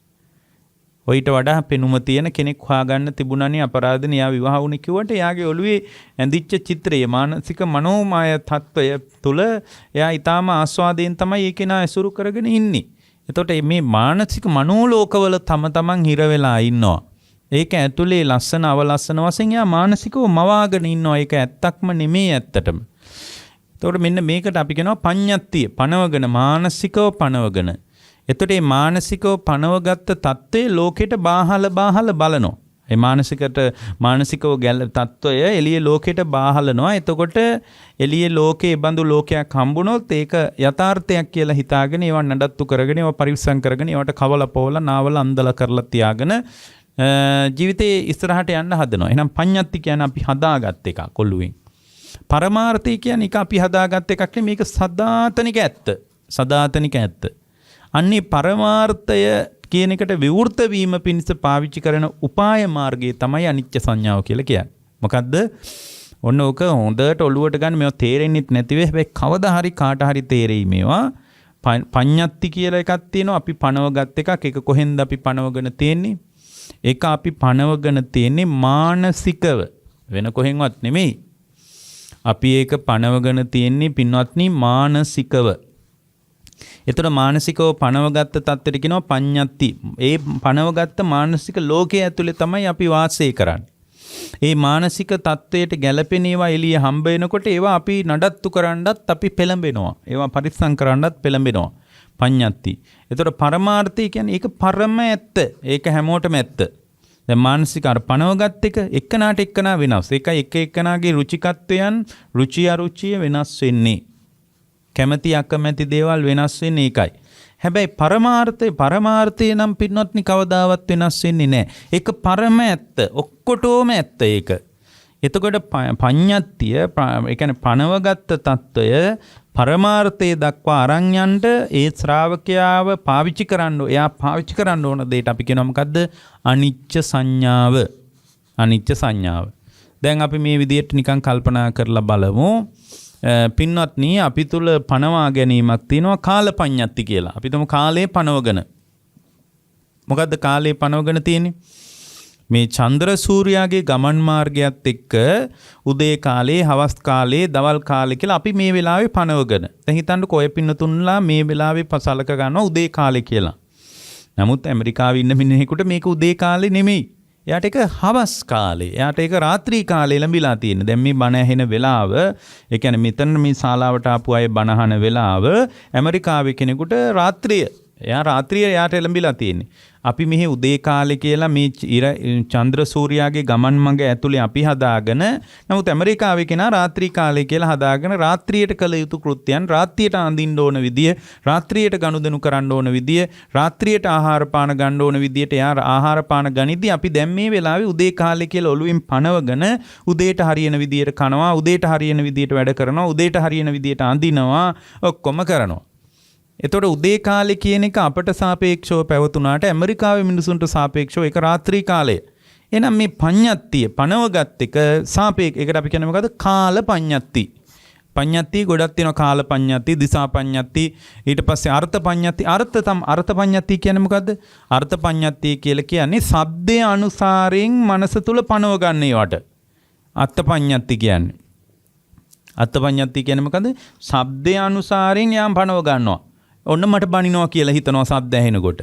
ඔයිට වඩා පෙනුම තියෙන කෙනෙක් හොයාගන්න තිබුණානේ අපරාධනේ යා විවාහ වුණේ කිව්වට එයාගේ ඔළුවේ ඇඳිච්ච චිත්‍රයේ මානසික මනෝමය තත්වය තුළ එයා ඊටාම ආස්වාදයෙන් තමයි ඒක නා ඇසුරු කරගෙන ඉන්නේ. එතකොට මේ මානසික මනෝලෝකවල තමන් හිර වෙලා ඉන්නවා. ඒක ඇතුලේ ලස්සන අවලස්සන වශයෙන් එයා මානසිකව මවාගෙන ඉන්නවා. ඒක ඇත්තක්ම නෙමෙයි ඇත්තටම. එතකොට මෙන්න මේකට අපි කියනවා පඤ්ඤත්තිය. පනවගෙන මානසිකව පනවගෙන. එතකොට මේ මානසිකව පනවගත්ත தত্ত্বය ලෝකෙට බාහල බලනවා. ඒ මානසිකව තත්ත්වය එළියේ ලෝකෙට බාහලනවා. එතකොට එළියේ ලෝකේ බඳු ලෝකයක් හම්බුනොත් ඒක යථාර්ථයක් කියලා හිතාගෙන ඒවා නඩත්තු කරගෙන ඒවා පරිස්සම් කරගෙන ඒවට කවල පොවල නාවල අන්දලා කරලා තියාගෙන ජීවිතේ ඉස්සරහට යන්න හදනවා. එහෙනම් පඤ්ඤත්ති කියන්නේ අපි හදාගත් එක කොළුවෙන්. පරමාර්ථය කියන්නේ එක අපි හදාගත් එකක් නෙමෙයි. මේක සදාතනික ඇත්ත. අන්නේ පරමාර්ථය කියන එකට විවෘත වීම පිණිස පාවිච්චි කරන උපාය මාර්ගය තමයි අනිච්ච සංඥාව කියලා කියන්නේ. මොකද්ද? ඔන්න ඕක හොඳට ඔළුවට ගන්න මේවා තේරෙන්නෙත් නැති වෙයි. හැබැයි කවදා හරි කාට හරි තේරෙයි මේවා. පඤ්ඤත්ති කියලා එකක් තියෙනවා. අපි පනවගත් එකක්. ඒක කොහෙන්ද අපි පනවගෙන තියෙන්නේ? ඒක අපි පනවගෙන තියෙන්නේ මානසිකව. වෙන කොහෙන්වත් නෙමෙයි. අපි ඒක පනවගෙන තියෙන්නේ පින්වත්නි මානසිකව. එතකොට මානසිකව පනවගත්ත තත්ත්වෙට කියනවා පඤ්ඤත්ති. ඒ පනවගත්ත මානසික ලෝකයේ ඇතුලේ තමයි අපි වාසය කරන්නේ. ඒ මානසික තත්ත්වයට ගැළපෙන ඒවා එළිය හම්බ වෙනකොට ඒවා අපි නඩත්තු කරන්නත් අපි පෙළඹෙනවා. ඒවා පරිස්සම් කරන්නත් පෙළඹෙනවා. පඤ්ඤත්ති. එතකොට පරමාර්ථය කියන්නේ ඒක පරම ඇත්ත. ඒක හැමෝටම ඇත්ත. දැන් මානසික අර පනවගත් එක එක්කනාට එක්කනා වෙනස්. ඒකයි එක එක්කනාගේ රුචිකත්වයන් රුචි අරුචිය වෙනස් වෙන්නේ. කැමැති අකමැති දේවල් වෙනස් වෙන්නේ ඒකයි. හැබැයි පරමාර්ථය නම් පින්වත්නි කවදාවත් වෙනස් වෙන්නේ නැහැ. ඒක පරම ඇත්ත. ඔක්කොටම ඇත්ත ඒක. එතකොට පඤ්ඤත්තිය ඒ කියන්නේ පනවගත්ත తত্ত্বය පරමාර්ථයේ දක්වා අරන් යන්න ඒ ශ්‍රාවකයාව පාවිච්චි කරන්න එයා පාවිච්චි කරන්න ඕන දෙයට අපි කියනවා මොකද්ද? අනිච්ච සංඥාව. අනිච්ච සංඥාව. දැන් අපි මේ විදිහට නිකන් කල්පනා කරලා බලමු. පින්වත්නි අපි තුල පනවා ගැනීමක් තියෙනවා කාලපඤ්ඤත්ති කියලා. අපි තුමු කාලේ පනවගෙන. මොකද්ද කාලේ පනවගෙන තියෙන්නේ? මේ චන්ද්‍ර සූර්යාගේ ගමන් මාර්ගයත් එක්ක උදේ කාලේ, හවස් කාලේ, දවල් කාලේ කියලා අපි මේ වෙලාවේ පනවගෙන. දැන් හිතන්නකෝ ඔය පින්නතුන්ලා මේ වෙලාවේ පසලක ගන්නවා උදේ කාලේ කියලා. නමුත් ඇමරිකාවේ ඉන්න මිනිහෙකුට මේක උදේ කාලේ නෙමෙයි. එයාට ඒක හවස් කාලේ. එයාට ඒක රාත්‍රී කාලේ ලැබිලා තියෙන. දැන් මේ බණ ඇහෙන වෙලාව, ඒ කියන්නේ මෙතන මේ ශාලාවට ආපු අය බණ අහන වෙලාව ඇමරිකාවේ කෙනෙකුට රාත්‍රිය. එයා රාත්‍රියේ යාට එළඹිලා තියෙන්නේ. අපි මෙහි උදේ කාලේ කියලා මේ චන්ද්‍ර සූර්යාගේ ගමන් මඟ ඇතුලේ අපි හදාගෙන නමුත් ඇමරිකාවේ කෙනා රාත්‍රී කාලේ කියලා හදාගෙන රාත්‍රියට කළ යුතු කෘත්‍යයන් රාත්‍රියට අඳින්න ඕන විදිය රාත්‍රියට ගනුදෙනු කරන්න ඕන විදිය රාත්‍රියට ආහාර පාන ගන්න ඕන විදියට එයා ආහාර පාන ගනිද්දී අපි දැන් මේ වෙලාවේ උදේ කාලේ කියලා ඔළුවෙන් පනවගෙන උදේට හරියන විදියට කනවා උදේට හරියන විදියට වැඩ කරනවා උදේට හරියන විදියට අඳිනවා ඔක්කොම කරනවා. එතකොට උදේ කාලේ කියන එක අපට සාපේක්ෂව පැවතුනාට ඇමරිකාවේ මිනිසුන්ට සාපේක්ෂව ඒක රාත්‍රී කාලය. එහෙනම් මේ පඤ්ඤත්තිය පනවගත් එක ඒකට අපි කියන්නේ මොකද්ද? කාල පඤ්ඤත්ති. පඤ්ඤත්ති ගොඩක් තියෙනවා. කාල පඤ්ඤත්ති, දිසා පඤ්ඤත්ති, ඊට පස්සේ අර්ථ පඤ්ඤත්ති. අර්ථ පඤ්ඤත්ති කියන්නේ මොකද්ද? අර්ථ පඤ්ඤත්ති කියලා කියන්නේ ශබ්දයේ අනුසාරයෙන් මනස තුල පනව ගන්න ඒවට. අර්ථ පඤ්ඤත්ති කියන්නේ. අර්ථ පඤ්ඤත්ති කියන්නේ මොකද්ද? ශබ්දයේ අනුසාරයෙන් යාම් පනව ගන්නවා. ඔන්න මට බනිනවා කියලා හිතනවා ශබ්ද ඇහෙනකොට.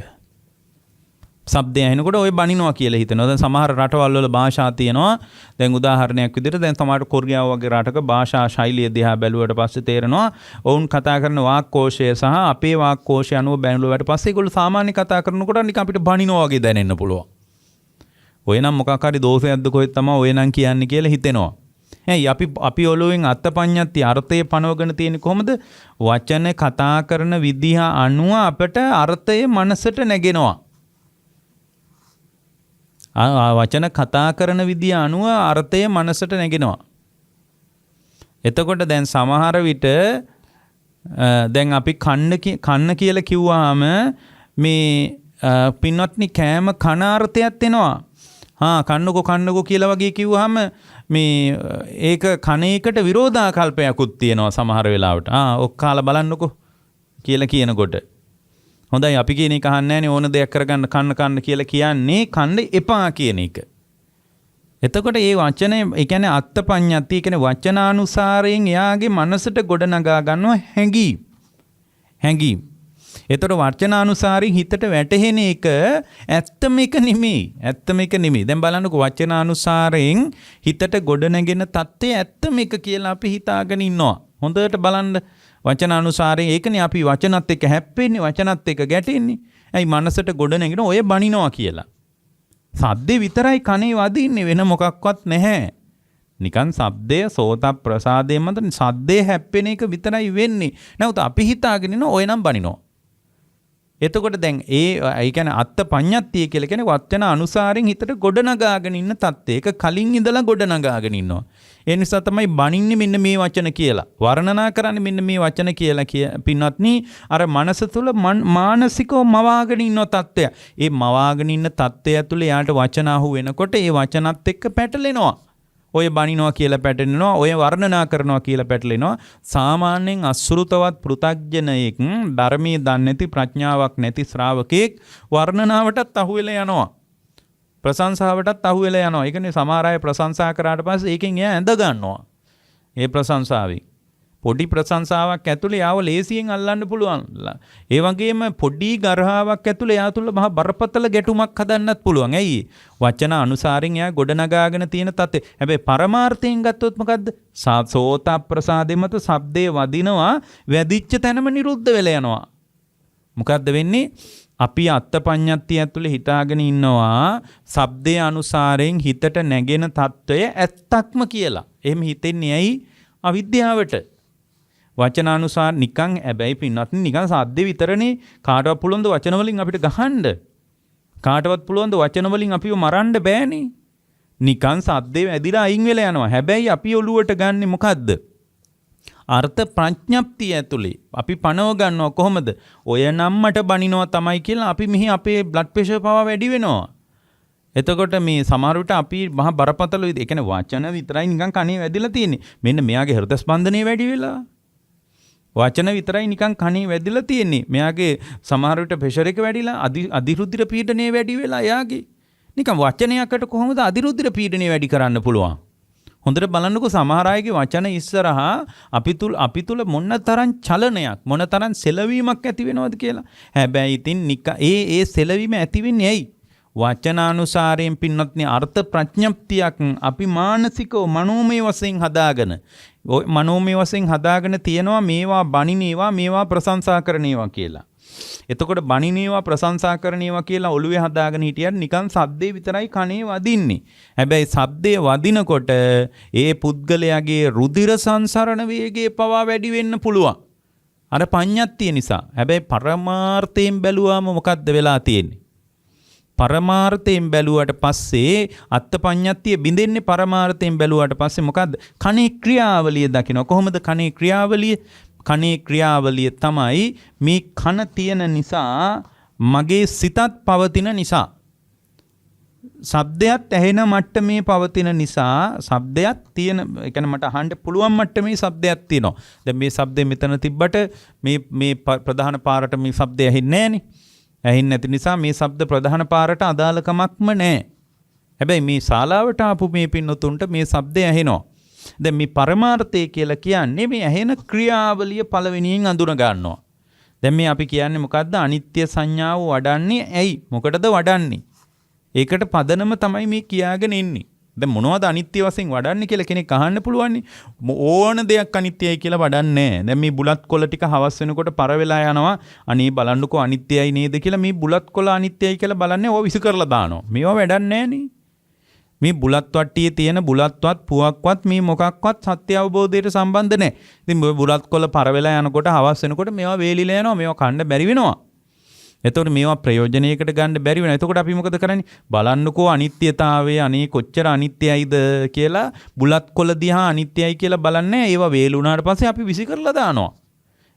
ශබ්දය ඇහෙනකොට ඔය බනිනවා කියලා හිතනවා. දැන් සමහර රටවල් වල භාෂා තියෙනවා. දැන් උදාහරණයක් විදිහට දැන් සමහර කොරියාව වගේ රටක භාෂා ශෛලිය දිහා බැලුවට පස්සේ තේරෙනවා ඔවුන් කතා කරන වාක්කෝෂය සහ අපේ වාක්කෝෂය අනුව බැලුවට පස්සේ ඒගොල්ලෝ සාමාන්‍ය කතා කරනකොට නිකන් අපිට බනිනවා වගේ දැනෙන්න පුළුවන්. ඔය නම් මොකක් හරි දෝෂයක්ද කොහෙද තමයි ඔය නම් කියන්නේ කියලා හිතෙනවා. ඇයි අපි ඔළුවෙන් අත්පඤ්ඤත්ති අර්ථය පනවගෙන තියෙන්නේ කොහොමද? වචන කතා කරන විදිහ අනුව අපට අර්ථය මනසට නැගෙනවා. වචන කතා කරන විදිහ අනුව අර්ථය මනසට නැගෙනවා. එතකොට දැන් සමහර විට දැන් අපි කන්න කියලා කිව්වහම මේ පින්වත්නි කෑම කන අර්ථයක් එනවා. කන්නකෝ කියලා වගේ කිව්වහම මේ ඒක කණේකට විරෝධාකල්පයක්ත් තියෙනවා සමහර වෙලාවට. ඔක්කාලා බලන්නකෝ කියලා කියනකොට. හොඳයි අපි කියන එක අහන්නේ නැහනේ ඕන දෙයක් කරගන්න කන්න කියලා කියන්නේ කන්න එපා කියන එක. එතකොට මේ වචනේ ඒ කියන්නේ අත්පඤ්ඤත්ති ඒ කියන්නේ වචනානුසාරයෙන් එයාගේ මනසට ගොඩනගා ගන්නවා හැඟීම්. එතකොට වචනානුසාරයෙන් හිතට වැටහෙන එක ඇත්තම එක නෙමෙයි. දැන් බලන්නකෝ වචනානුසාරයෙන් හිතට ගොඩනගෙන தත්ත්වය ඇත්තම එක කියලා අපි හිතාගෙන ඉන්නවා. හොඳට බලන්න වචනානුසාරයෙන් ඒකනේ අපි වචනත් එක්ක හැප්පෙන්නේ වචනත් එක්ක ගැටෙන්නේ. ඇයි මනසට ගොඩනගෙන ඔය බනිනවා කියලා. සද්දේ විතරයි කනේ වදින්නේ වෙන මොකක්වත් නැහැ. නිකන් සද්දය සෝත ප්‍රසාදයෙන් මත සද්දේ හැප්පෙන එක විතරයි වෙන්නේ. නැවත අපි හිතාගෙන ඉන්න ඔය නම් බනිනවා. එතකොට දැන් ඒ කියන්නේ අත්පඤ්ඤත්තිය කියලා කියන්නේ වචන අනුසාරයෙන් හිතට ගොඩනගාගෙන ඉන්න தත්ත්වය. ඒක කලින් ඉඳලා ගොඩනගාගෙන ඉන්නවා. ඒ නිසා තමයි බනින්නේ මෙන්න මේ වචන කියලා. වර්ණනා කරන්නේ මෙන්න මේ වචන කියලා පින්වත්නි අර මනස තුල මානසිකව මවාගෙන ඉන්න தත්ත්වය. ඒ මවාගෙන ඉන්න தත්ත්වය ඇතුලේ යාට වචන අහු වෙනකොට ඒ වචනත් එක්ක පැටලෙනවා. ඔය බනිනවා කියලා පැටලෙනවා, ඔය වර්ණනා කරනවා කියලා පැටලෙනවා. සාමාන්‍යයෙන් අසුරුතවත් පෘථග්ජනයෙක් ධර්මයේ දන්නේ නැති ප්‍රඥාවක් නැති ශ්‍රාවකෙක් වර්ණනාවටත් අහු වෙලා යනවා. ප්‍රශංසාවටත් අහු වෙලා යනවා. ඒ කියන්නේ සමහර අය ප්‍රශංසා කරාට පස්සේ ඒකෙන් එයා ඇඳ ගන්නවා. ඒ ප්‍රශංසාවෙන් පොඩි ප්‍රශංසාවක් ඇතුලේ යාව ලේසියෙන් අල්ලන්න පුළුවන්. ඒ වගේම පොඩි ගරහාවක් ඇතුලේ යා තුල මහා බරපතල ගැටුමක් හදන්නත් පුළුවන්. ඇයි? වචන අනුසාරයෙන් යා ගොඩනගාගෙන තියෙන තත්ත්වය. හැබැයි පරමාර්ථයෙන් ගත්තොත් මොකද්ද? සෝත ප්‍රසාදේ මත ශබ්දේ වදිනවා, වැදිච්ච තැනම නිරුද්ධ වෙලා යනවා. මොකද්ද වෙන්නේ? අපි අත්පඤ්ඤත්තිය ඇතුලේ හිතාගෙන ඉන්නවා ශබ්දේ අනුසාරයෙන් හිතට නැගෙන తত্ত্বය ඇත්තක්ම කියලා. එහෙම හිතෙන්නේ ඇයි? අවිද්‍යාවට. වචනානුසාර නිකන් හැබැයි පින්නත් නිකන් සද්ද විතරනේ. කාටවත් පුළුවන් ද වචන වලින් අපිට ගහන්න? කාටවත් පුළුවන් ද වචන වලින් අපිව මරන්න බෑනේ. නිකන් සද්දේ වැදිලා අයින් වෙලා යනවා. හැබැයි අපි ඔලුවට ගන්නෙ මොකද්ද? අර්ථ ප්‍රඥප්තිය ඇතුලේ අපි පනව ගන්නවා කොහොමද? ඔය නම්මට බනිනවා තමයි කියලා අපි මෙහි අපේ බ්ලඩ් ප්‍රෙෂර් පවා වැඩි වෙනවා. එතකොට මේ සමහර විට අපි මහා බරපතල ඒ කියන්නේ වචන විතරයි නිකන් කනේ වැදිලා තියෙන්නේ. මෙන්න මෙයාගේ හෘද ස්පන්දනය වැඩි වෙලා. වචන විතරයි නිකන් කනේ වැදිලා තියෙන්නේ. මෙයාගේ සමහර විට ප්‍රෙෂර් එක වැඩිලා අධිරුධිර පීඩනය වැඩි වෙලා එයාගේ. නිකන් වචනයකට කොහොමද අධිරුධිර පීඩනය වැඩි කරන්න පුළුවන්? හොඳට බලන්නකෝ සමහර අයගේ වචන ඉස්සරහා අපි තුල මොන තරම් චලනයක් මොන තරම් සෙලවීමක් ඇති වෙනවද කියලා. හැබැයි ඉතින් ඒ සෙලවීම ඇති වෙන්නේ ඇයි? වචනානුසාරයෙන් පින්නත්නි අර්ථ ප්‍රඥප්තියක් අපි මානසිකව මනෝමය වශයෙන් හදාගෙන තියෙනවා මේවා බණිනේවා මේවා ප්‍රශංසා කරනේවා කියලා. එතකොට බණිනේවා ප්‍රශංසා කරනේවා කියලා ඔළුවේ හදාගෙන හිටියත් නිකන් සද්දේ විතරයි කනේ වදින්නේ. හැබැයි සද්දේ වදිනකොට ඒ පුද්ගලයාගේ රුධිර සංසරණ වේගය පවා වැඩි වෙන්න පුළුවන්. අර පඤ්ඤත්තිය නිසා. හැබැයි පරමාර්ථයෙන් බැලුවාම මොකද්ද වෙලා තියෙන්නේ? පරමාර්ථයෙන් බැලුවට පස්සේ අත්පඤ්ඤත්තිය බින්දෙන්නේ පරමාර්ථයෙන් බැලුවට පස්සේ මොකද්ද? කනේ ක්‍රියාවලිය දකින්න. කොහොමද කනේ ක්‍රියාවලිය? කනේ ක්‍රියාවලිය තමයි මේ කන තියෙන නිසා මගේ සිතත් පවතින නිසා. ශබ්දයක් ඇහෙන මට්ටමේ පවතින නිසා ශබ්දයක් තියෙන ඒ කියන්නේ මට අහන්න පුළුවන් මට්ටමේ ශබ්දයක් තියෙනවා. දැන් මේ ශබ්දෙ මෙතන තිබ්බට මේ ප්‍රධාන පාරට මේ ශබ්දය ඇහෙන්නේ නැහනේ. ඇහෙන්නේ නැති නිසා මේ ශබ්ද ප්‍රධාන පාරට අදාළකමක්ම නැහැ. හැබැයි මේ ශාලාවට ආපු මේ පින්නතුන්ට මේ ශබ්දය ඇහෙනවා. දැන් මේ පරමාර්ථය කියලා කියන්නේ මේ ඇහෙන ක්‍රියාවලිය පළවෙනියෙන් අඳුන ගන්නවා. දැන් මේ අපි කියන්නේ මොකද්ද? අනිත්‍ය සංඥාව වඩන්නේ ඇයි? මොකටද වඩන්නේ? ඒකට පදනම තමයි මේ කියාගෙන ඉන්නේ. දැන් මොනවද අනිත්‍ය වශයෙන් වඩන්නේ කියලා කෙනෙක් අහන්න පුළුවන්. ඕන දෙයක් අනිත්‍යයි කියලා වඩන්නේ නැහැ. දැන් මේ බුලත් කොළ ටික හවස් වෙනකොට පර වෙලා යනවා. අනේ බලන්නකෝ අනිත්‍යයි නේද කියලා මේ බුලත් කොළ අනිත්‍යයි කියලා බලන්නේ ඕව විසි කරලා දානවා. මේවා වැඩන්නේ නැහනේ. මේ බුලත් වට්ටියේ තියෙන බුලත්වත් පුවක්වත් මේ මොකක්වත් සත්‍ය අවබෝධයට සම්බන්ධ නැහැ. ඉතින් මේ බුලත් කොළ පර වෙලා යනකොට හවස් වෙනකොට මේවා වේලිලා යනවා. මේවා කන්න බැරි වෙනවා. එතකොට මේවා ප්‍රයෝජනයකට ගන්න බැරි වෙනවා. එතකොට අපි මොකද කරන්නේ? බලන්නකෝ අනිත්‍යතාවය අනේ කොච්චර අනිත්‍යයිද කියලා බුලත් කොළ දිහා අනිත්‍යයි කියලා බලන්නේ. ඒවා වේලුණාට පස්සේ අපි විසි කරලා දානවා.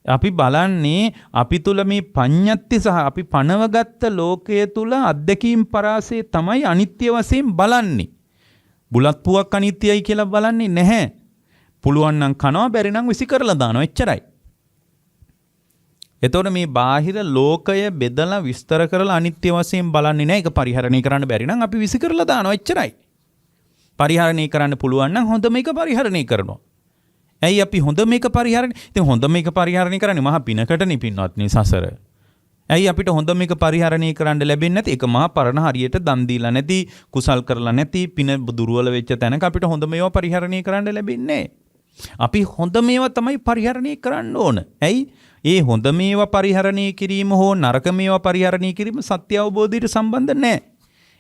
අපි බලන්නේ අපි තුල මේ පඤ්ඤත්ති සහ අපි පනවගත්ත ලෝකයේ තුල අද්දකීම් පරාසය තමයි අනිත්‍ය වශයෙන් බලන්නේ. බුලත් පුවක් අනිත්‍යයි කියලා බලන්නේ නැහැ. පුළුවන් නම් කනවා බැරි නම් විසි කරලා දානවා. එච්චරයි. එතකොට මේ බාහිර ලෝකය බෙදලා විස්තර කරලා අනිත්‍ය වශයෙන් බලන්නේ නැහැ. ඒක පරිහරණය කරන්න බැරි නම් අපි විසි කරලා දානවා. එච්චරයි. පරිහරණය කරන්න පුළුවන් නම් හොඳ මේක පරිහරණය කරනවා. ඇයි අපි හොඳ මේක පරිහරණය? ඉතින් හොඳ මේක පරිහරණය කරන්නේ මහා පිනකටනේ පින්වත්නි සසර. ඇයි අපිට හොඳ මේක පරිහරණය කරන්න ලැබෙන්නේ නැති? ඒක මහා පරණ හරියට දන් දීලා නැති, කුසල් කරලා නැති, පින දුර්වල වෙච්ච තැනක අපිට හොඳ මේවා පරිහරණය කරන්න ලැබෙන්නේ නැහැ. අපි හොඳ මේවා තමයි පරිහරණය කරන්න ඕන. ඇයි? ඒ හොඳ මේවා පරිහරණය කිරීම හෝ නරක මේවා පරිහරණය කිරීම සත්‍ය අවබෝධයට සම්බන්ධ නැහැ.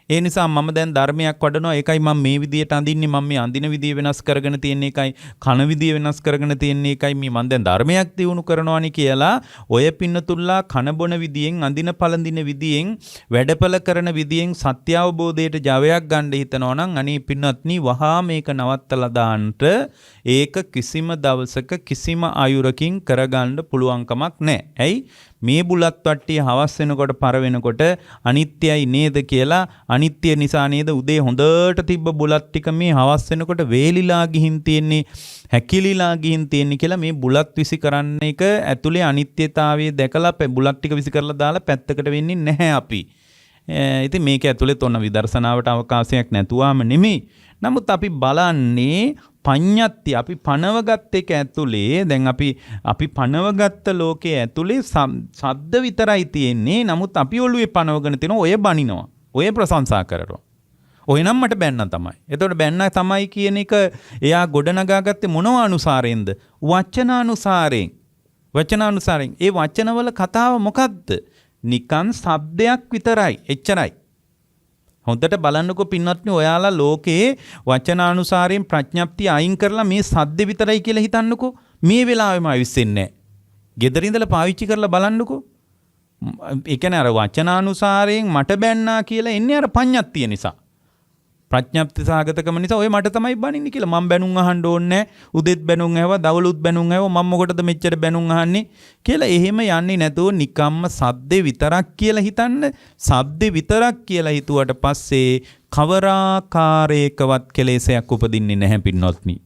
ඒ නිසා මම දැන් ධර්මයක් වඩනවා. ඒකයි මම මේ විදියට අඳින්නේ. මම මේ අඳින විදිය වෙනස් කරගෙන තියෙන එකයි, කන විදිය වෙනස් කරගෙන තියෙන එකයි මේ මම දැන් ධර්මයක් දියුණු කරනවානි කියලා ඔය පින්නතුල්ලා කන බොන විදියෙන්, අඳින පළඳින විදියෙන්, වැඩපල කරන විදියෙන් සත්‍ය අවබෝධයට ජවයක් ගන්න හිතනවා නම් අනේ පින්නත්නි වහා මේක නවත්තලා දාන්නට ඒක කිසිම දවසක කිසිම ආයුරකින් කරගන්න පුළුවන් කමක් නැහැ. ඇයි? මේ බුලත් වට්ටිය හවස් වෙනකොට පර වෙනකොට අනිත්‍යයි නේද කියලා අනිත්‍ය නිසා නේද උදේ හොඳට තිබ්බ බුලත් ටික මේ හවස් වෙනකොට වේලිලා ගිහින් තියෙන්නේ හැකිලිලා ගිහින් තියෙන්නේ කියලා මේ බුලත් විසි කරන්න එක ඇතුලේ අනිත්‍යතාවය දැකලා බුලත් ටික විසි කරලා දාලා පැත්තකට වෙන්නේ නැහැ අපි. ඉතින් මේක ඇතුලේ තොන්න විදර්ශනාවට අවකාශයක් නැතුවම නෙමෙයි. නමුත් අපි බලන්නේ පඤ්ඤත්ති අපි පනවගත් එක ඇතුලේ දැන් අපි පනවගත්ත ලෝකයේ ඇතුලේ ශබ්ද විතරයි තියෙන්නේ. නමුත් අපි ඔළුවේ පනවගෙන තියෙන ඔය බනිනවා. ඔය ප්‍රශංසා කරනවා. ඔය නම් මට බැන්න තමයි. එතකොට බැන්න තමයි කියන එක එයා ගොඩනගාගත්තේ මොනවා අනුසාරයෙන්ද? වචනානුසාරයෙන්. වචනානුසාරයෙන්. ඒ වචනවල කතාව මොකද්ද? නිකන් ශබ්දයක් විතරයි. එච්චරයි. හොඳට බලන්නකෝ පින්වත්නි ඔයාලා ලෝකේ වචනානුසාරයෙන් ප්‍රඥප්තිය අයින් කරලා මේ සද්ද විතරයි කියලා හිතන්නකෝ. මේ වෙලාවෙම අවිස්සෙන්නේ නැහැ. ගෙදර ඉඳලා පාවිච්චි කරලා බලන්නකෝ. ඒ කියන්නේ අර වචනානුසාරයෙන් මට බැන්නා කියලා එන්නේ අර පඤ්ඤප්තිය නිසා. ප්‍රඥප්ති සාගතකම නිසා ඔය මට තමයි බනින්නේ කියලා මම බැනුම් අහන්න ඕනේ නැහැ. උදෙත් බැනුම් ඇහුවා, දවලුත් බැනුම් ඇහුවා. මම මොකටද මෙච්චර බැනුම් අහන්නේ කියලා එහෙම යන්නේ නැතුව නිකම්ම සද්දේ විතරක් කියලා හිතන්න. සද්දේ විතරක් කියලා හිතුවට පස්සේ කවරාකාරයකවත් කෙලෙසයක් උපදින්නේ නැහැ පින්වත්නි.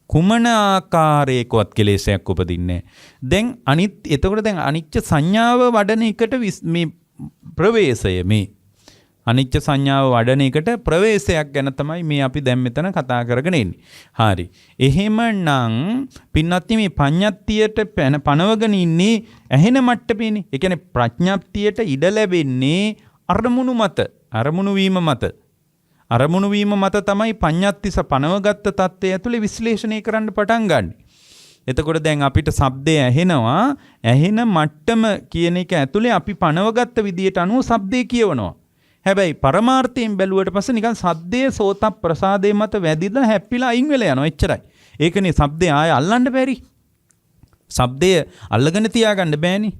කුමන ආකාරයකවත් කෙලෙසයක් උපදින්නේ නැහැ. එතකොට දැන් අනිච්ච සංඥාව වඩන එකට මේ ප්‍රවේශය මේ අනිච්ච සංඥාව වඩන එකට ප්‍රවේශයක් ගැන තමයි මේ අපි දැන් මෙතන කතා කරගෙන ඉන්නේ. හරි. එහෙමනම් පින්වත්නි මේ පඤ්ඤත්තියට පනවගෙන ඉන්නේ ඇහෙන මට්ටමේනේ. ඒ කියන්නේ ප්‍රඥප්තියට ඉඩ ලැබෙන්නේ අරමුණු මත, අරමුණු වීම මත. අරමුණු වීම මත තමයි පඤ්ඤත්තිස පනවගත්ත தත්ත්වය ඇතුලේ විශ්ලේෂණය කරන්න පටන් ගන්න. එතකොට දැන් අපිට ශබ්දය ඇහෙනවා. ඇහෙන මට්ටම කියන එක ඇතුලේ අපි පනවගත්ත විදියට අනුව ශබ්දේ කියවනවා. හැබැයි පරමාර්ථයෙන් බැලුවට පස්සේ නිකන් ශබ්දයේ සෝත ප්‍රසාදේ මත වැදිලා හැප්පිලා අයින් වෙලා යනවා. එච්චරයි. ඒකනේ ශබ්දය ආය අල්ලන්න බැරි. ශබ්දය අල්ලගෙන තියාගන්න බෑනේ.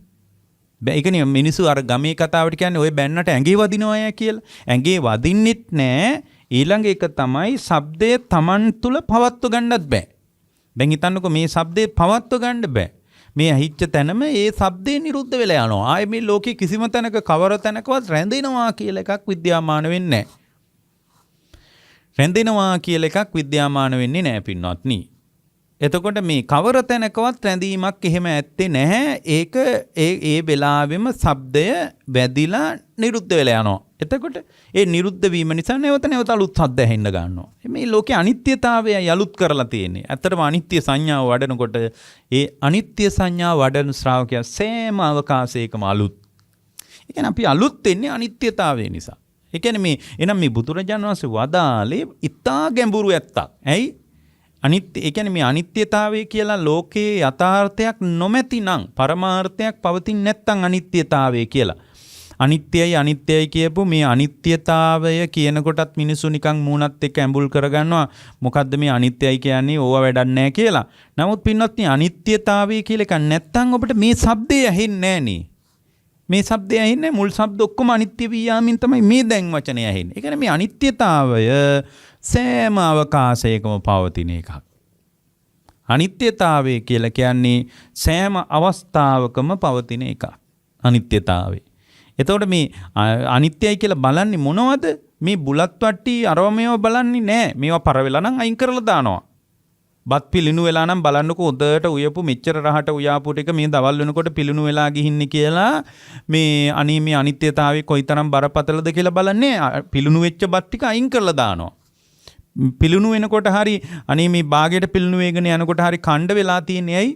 ඒකනේ මිනිස්සු අර ගමේ කතාවට කියන්නේ ඔය බැන්නට ඇඟේ වදිනවා කියලා. ඇඟේ වදින්නෙත් නෑ. ඊළඟ එක තමයි ශබ්දය Taman තුල පවත්ව ගන්නත් බෑ. දැන් හිතන්නකෝ මේ ශබ්දේ පවත්ව ගන්න බෑ. මේ ඇහිච්ච තැනම ඒ ශබ්දේ නිරුද්ධ වෙලා යනවා. ආයේ මේ ලෝකේ කිසිම තැනක කවර තැනකවත් රැඳෙනවා කියලා එකක් විද්‍යාමාන වෙන්නේ නැහැ. රැඳෙනවා කියලා එකක් විද්‍යාමාන වෙන්නේ නැහැ පින්වත්නි. එතකොට මේ කවර තැනකවත් රැඳීමක් එහෙම ඇත්තේ නැහැ. ඒක ඒ වෙලාවෙම ශබ්දය වැදිලා නිරුද්ධ වෙලා යනවා. එතකොට ඒ නිරුද්ධ වීම නිසා නැවත නැවත අලුත් ශබ්ද ඇහෙන්න ගන්නවා. මේ ලෝකේ අනිත්‍යතාවයයි අලුත් කරලා තියෙන්නේ. ඇත්තටම අනිත්‍ය සංඥාව වඩනකොට ඒ අනිත්‍ය සංඥාව වඩන ශ්‍රාවකයා සෑම අවකාශයකම අලුත්. ඒ කියන්නේ අපි අලුත් වෙන්නේ අනිත්‍යතාවය නිසා. ඒ කියන්නේ මේ එනම් මේ බුදුරජාණන් වහන්සේ වදාළේ ඉතා ගැඹුරු ඇත්තක්. ඇයි? ඒ කියන්නේ මේ අනිත්‍යතාවය කියලා ලෝකයේ යථාර්ථයක් නොමැතිනම් පරමාර්ථයක් පවතින්නේ නැත්නම් අනිත්‍යතාවය කියලා. අනිත්‍යයි කියපු මේ අනිත්‍යතාවය කියනකොටත් මිනිස්සු නිකන් මූණත් එක්ක ඇඹුල් කරගන්නවා. මොකද්ද මේ අනිත්‍යයි කියන්නේ? ඕවා වැඩක් නැහැ කියලා. නමුත් පින්වත්නි අනිත්‍යතාවය කියලා එකක් නැත්නම් ඔබට මේ શબ્දය ඇහෙන්නේ නැහනේ. මේ શબ્දය ඇහෙන්නේ මුල් શબ્ද ඔක්කොම අනිත්‍ය වියාමින් තමයි මේ දැන් වචනේ ඇහෙන්නේ. ඒ කියන්නේ මේ අනිත්‍යතාවය සෑම අවකාශයකම පවතින එකක්. අනිත්‍යතාවය කියලා කියන්නේ සෑම අවස්ථාවකම පවතින එකක්. අනිත්‍යතාවය. එතකොට මේ අනිත්‍යයි කියලා බලන්නේ මොනවද? මේ බුලත් වට්ටි අරවමේව බලන්නේ නැහැ. මේවා පර වෙලා නම් අයින් කරලා දානවා. බත් පිළිණු වෙලා නම් බලන්නකෝ උදේට උයපු මෙච්චර රහට උයාපු ටික මේ දවල් වෙනකොට පිළිණු වෙලා ගිහින්නේ කියලා මේ අනී මේ අනිත්‍යතාවය කොයිතරම් බරපතලද කියලා බලන්නේ. පිළිණු වෙච්ච බත් ටික අයින් කරලා දානවා. පිළිණු වෙනකොට හරි අනේ මේ බාගෙට පිළිණු වේගන යනකොට හරි කණ්ඩ වෙලා තියෙන්නේ ඇයි?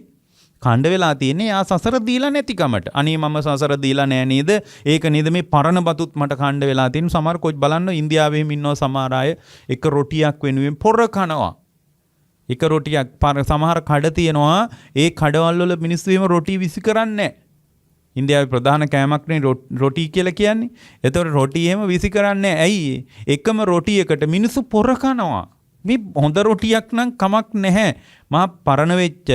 කණ්ඩ වෙලා තියෙන්නේ ආ සසර දීලා නැතිකමට. අනේ මම සසර දීලා නෑ නේද? ඒක නේද මේ පරණ බතුත් මට කණ්ඩ වෙලා තියෙන. සමහර කොයි බලන්න ඉන්දියාවෙම ඉන්නවා සමහර අය එක රොටියක් වෙනුවෙන් පොර කනවා. එක රොටියක් සමහර කඩ තියෙනවා. ඒ කඩවල් වල මිනිස්සු එහෙම රොටි විසි කරන්නේ නැහැ. ඉන්දියාවේ ප්‍රධාන කෑමක් නේ රොටි කියලා කියන්නේ. ඒතකොට රොටි එහෙම විසි කරන්නේ ඇයි? එකම රොටියකට මිනිස්සු පොර කනවා. මේ හොඳ රොටියක් නම් කමක් නැහැ. මහා පරණ වෙච්ච,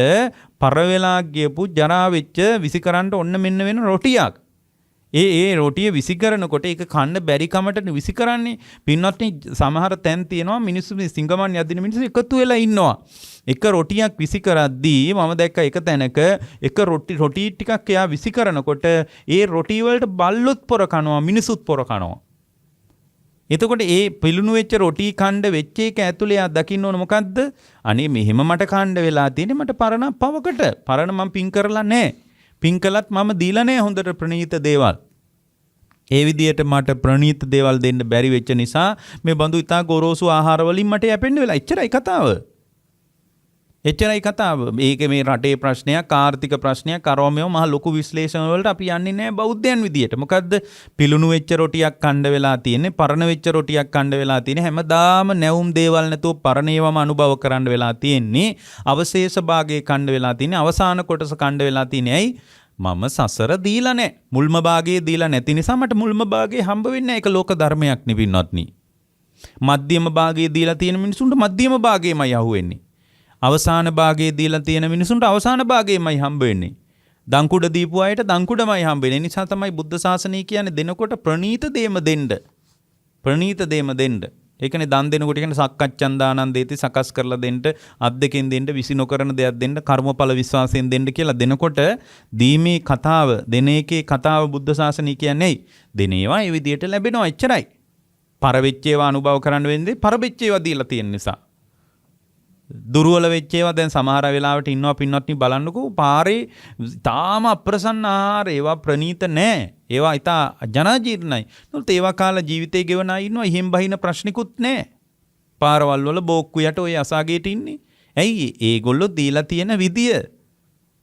පර වෙලා ගියපු, ජරා වෙච්ච විසි කරන්න ඔන්න මෙන්න වෙන රොටියක්. ඒ රොටිය විසි කරනකොට ඒක කන්න බැරි කමට විසි කරන්නේ. පින්වත්නි සමහර තැන් තියෙනවා මිනිස්සු මේ සිංගමන් යදින මිනිස්සු එකතු වෙලා ඉන්නවා. එක රොටියක් විසි කරද්දී මම දැක්ක එක තැනක එක රොටි ටිකක් එයා විසි කරනකොට ඒ රොටි වලට බල්ලොත් පොර කනවා, මිනිසුත් පොර කනවා. එතකොට ඒ පිළුණු වෙච්ච රොටි කණ්ඩ වෙච්ච එක ඇතුලේ ආ දකින්න ඕන මොකද්ද? අනේ මෙහෙම මට කණ්ඩ වෙලා තියෙන්නේ මට පරණ පවකට. පරණ මම පින් කරලා නැහැ. පින් කළත් මම දීලා නැහැ හොඳට ප්‍රණීත දේවල්. ඒ විදියට මට ප්‍රණීත දේවල් දෙන්න බැරි වෙච්ච නිසා මේ බඳු ඉතා ගොරෝසු ආහාර වලින් මට යැපෙන්න වෙලා. එච්චරයි කතාව. එච්චරයි කතාව. මේක මේ රටේ ප්‍රශ්නයක්, ආර්ථික ප්‍රශ්නයක්, අරෝමෙව මහ ලොකු විශ්ලේෂණ වලට අපි යන්නේ නැහැ බෞද්ධයන් විදියට. මොකද්ද? පිළුණු වෙච්ච රොටියක් කණ්ඩ වෙලා තියෙන්නේ, පරණ වෙච්ච රොටියක් කණ්ඩ වෙලා තියෙන්නේ. හැමදාම නැවුම් දේවල් නැතුව පරණේවම අනුභව කරන්න වෙලා තියෙන්නේ. අවශේෂ භාගයේ කණ්ඩ වෙලා තියෙන්නේ, අවසාන කොටස කණ්ඩ වෙලා තියෙන්නේ. ඇයි? මම සසර දීලා නැහැ. මුල්ම භාගයේ දීලා නැති නිසා මට මුල්ම භාගයේ හම්බ වෙන්නේ නැහැ. ඒක ලෝක ධර්මයක් නෙවින්නත්නි. මධ්‍යම භාගයේ දීලා තියෙන මිනිසුන්ට මධ්‍යම භාගයමයි අහුවෙන්නේ. අවසාන භාගයේ දීලා තියෙන මිනිසුන්ට අවසාන භාගයමයි හම්බ වෙන්නේ. දංකුඩ දීපු අයට දංකුඩමයි හම්බ වෙන්නේ. නිසා තමයි බුද්ධ ශාසනය කියන්නේ දෙනකොට ප්‍රණීත දේම දෙන්න. ප්‍රණීත දේම දෙන්න. ඒකනේ දන් දෙනකොට කියන්නේ සක්කච්ඡන්දානන් දෙති සකස් කරලා දෙන්න, අත් දෙකෙන් දෙන්න, විසි නොකරන දෙයක් දෙන්න, කර්මඵල විශ්වාසයෙන් දෙන්න කියලා දෙනකොට දීමේ කතාව, දෙන එකේ කතාව බුද්ධ ශාසනය කියන්නේ ඇයි? දෙන ඒවා ඒ විදියට ලැබෙනවා එච්චරයි. පර වෙච්ච ඒවා අනුභව කරන්න වෙන්නේ පර වෙච්ච ඒවා දීලා තියෙන නිසා. දුර්වල වෙච්ච ඒවා දැන් සමහර වෙලාවට ඉන්නවා පින්වත්නි බලන්නකෝ පාරේ තාම අප්‍රසන්න ආහාර ඒවා ප්‍රණීත නැහැ. ඒවා ඉතා ජනාජීර්ණයි. නමුත් ඒවා කාලා ජීවිතේ ගෙවන අය ඉන්නවා. එහෙම් බහින ප්‍රශ්නිකුත් නැහැ. පාරවල් වල බෝක්කු යට ඔය අසාගේට ඉන්නේ. ඇයි? ඒගොල්ලෝ දීලා තියෙන විදිය.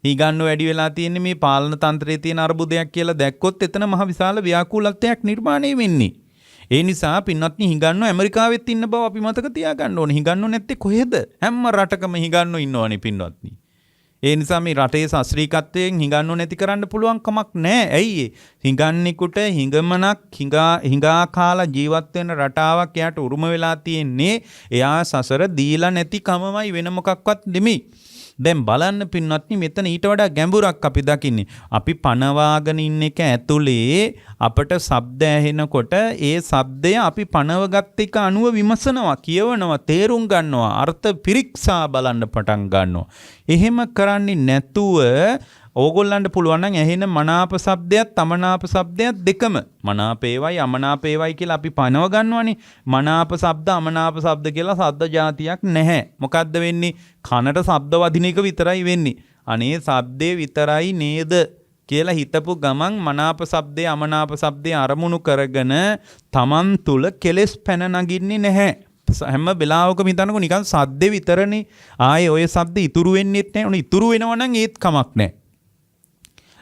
හිගන්න වැඩි වෙලා තියෙන්නේ මේ පාලන තන්ත්‍රයේ තියෙන අර්බුදයක් කියලා දැක්කොත් එතන මහ විශාල ව්‍යාකූලත්වයක් නිර්මාණය වෙන්නේ. ඒ නිසා පින්වත්නි හිඟන්නෝ ඇමරිකාවෙත් ඉන්න බව අපි මතක තියාගන්න ඕනේ. හිඟන්නෝ නැත්තේ කොහෙද? හැම රටකම හිඟන්නෝ ඉන්නවනේ පින්වත්නි. ඒ නිසා මේ රටේ ශාස්ත්‍රීයත්වයෙන් හිඟන්නු නැති කරන්න පුළුවන් කමක් නැහැ. ඇයි හිඟන්නිකුට හිඟමනක් හිඟා කාලා ජීවත් වෙන රටාවක් එයාට උරුම වෙලා තියෙන්නේ. එයා සසර දීලා නැති කමමයි වෙන මොකක්වත් නෙමෙයි. දැන් බලන්න පින්වත්නි මෙතන ඊට වඩා ගැඹුරක් අපි දකින්නේ. අපි පනවාගෙන ඉන්න එක ඇතුලේ අපට ශබ්ද ඇහෙනකොට ඒ ශබ්දය අපි පනවගත් එක අනුව විමසනවා, කියවනවා, තේරුම් ගන්නවා, අර්ථ පිරික්සා බලන්න පටන් ගන්නවා. එහෙම කරන්නේ නැතුව ඕගොල්ලන්ට පුළුවන් නම් ඇහෙන මනාප ශබ්දයක් අමනාප ශබ්දයක් දෙකම මනාප ඒවයි අමනාප ඒවයි කියලා අපි පනව ගන්නවනේ. මනාප ශබ්ද අමනාප ශබ්ද කියලා ශබ්ද જાතියක් නැහැ. මොකද්ද වෙන්නේ? කනට ශබ්ද වදින එක විතරයි වෙන්නේ. අනේ ශබ්දේ විතරයි නේද කියලා හිතපු ගමන් මනාප ශබ්දේ අමනාප ශබ්දේ අරමුණු කරගෙන තමන් තුල කෙලෙස් පැන නගින්නේ නැහැ. හැම වෙලාවකම හිතනකො නිකන් සද්දේ විතරනේ. ආයේ ඔය ශබ්ද ඉතුරු වෙන්නේත් නැහැ. උන ඉතුරු වෙනවා නම් ඒත් කමක් නැහැ.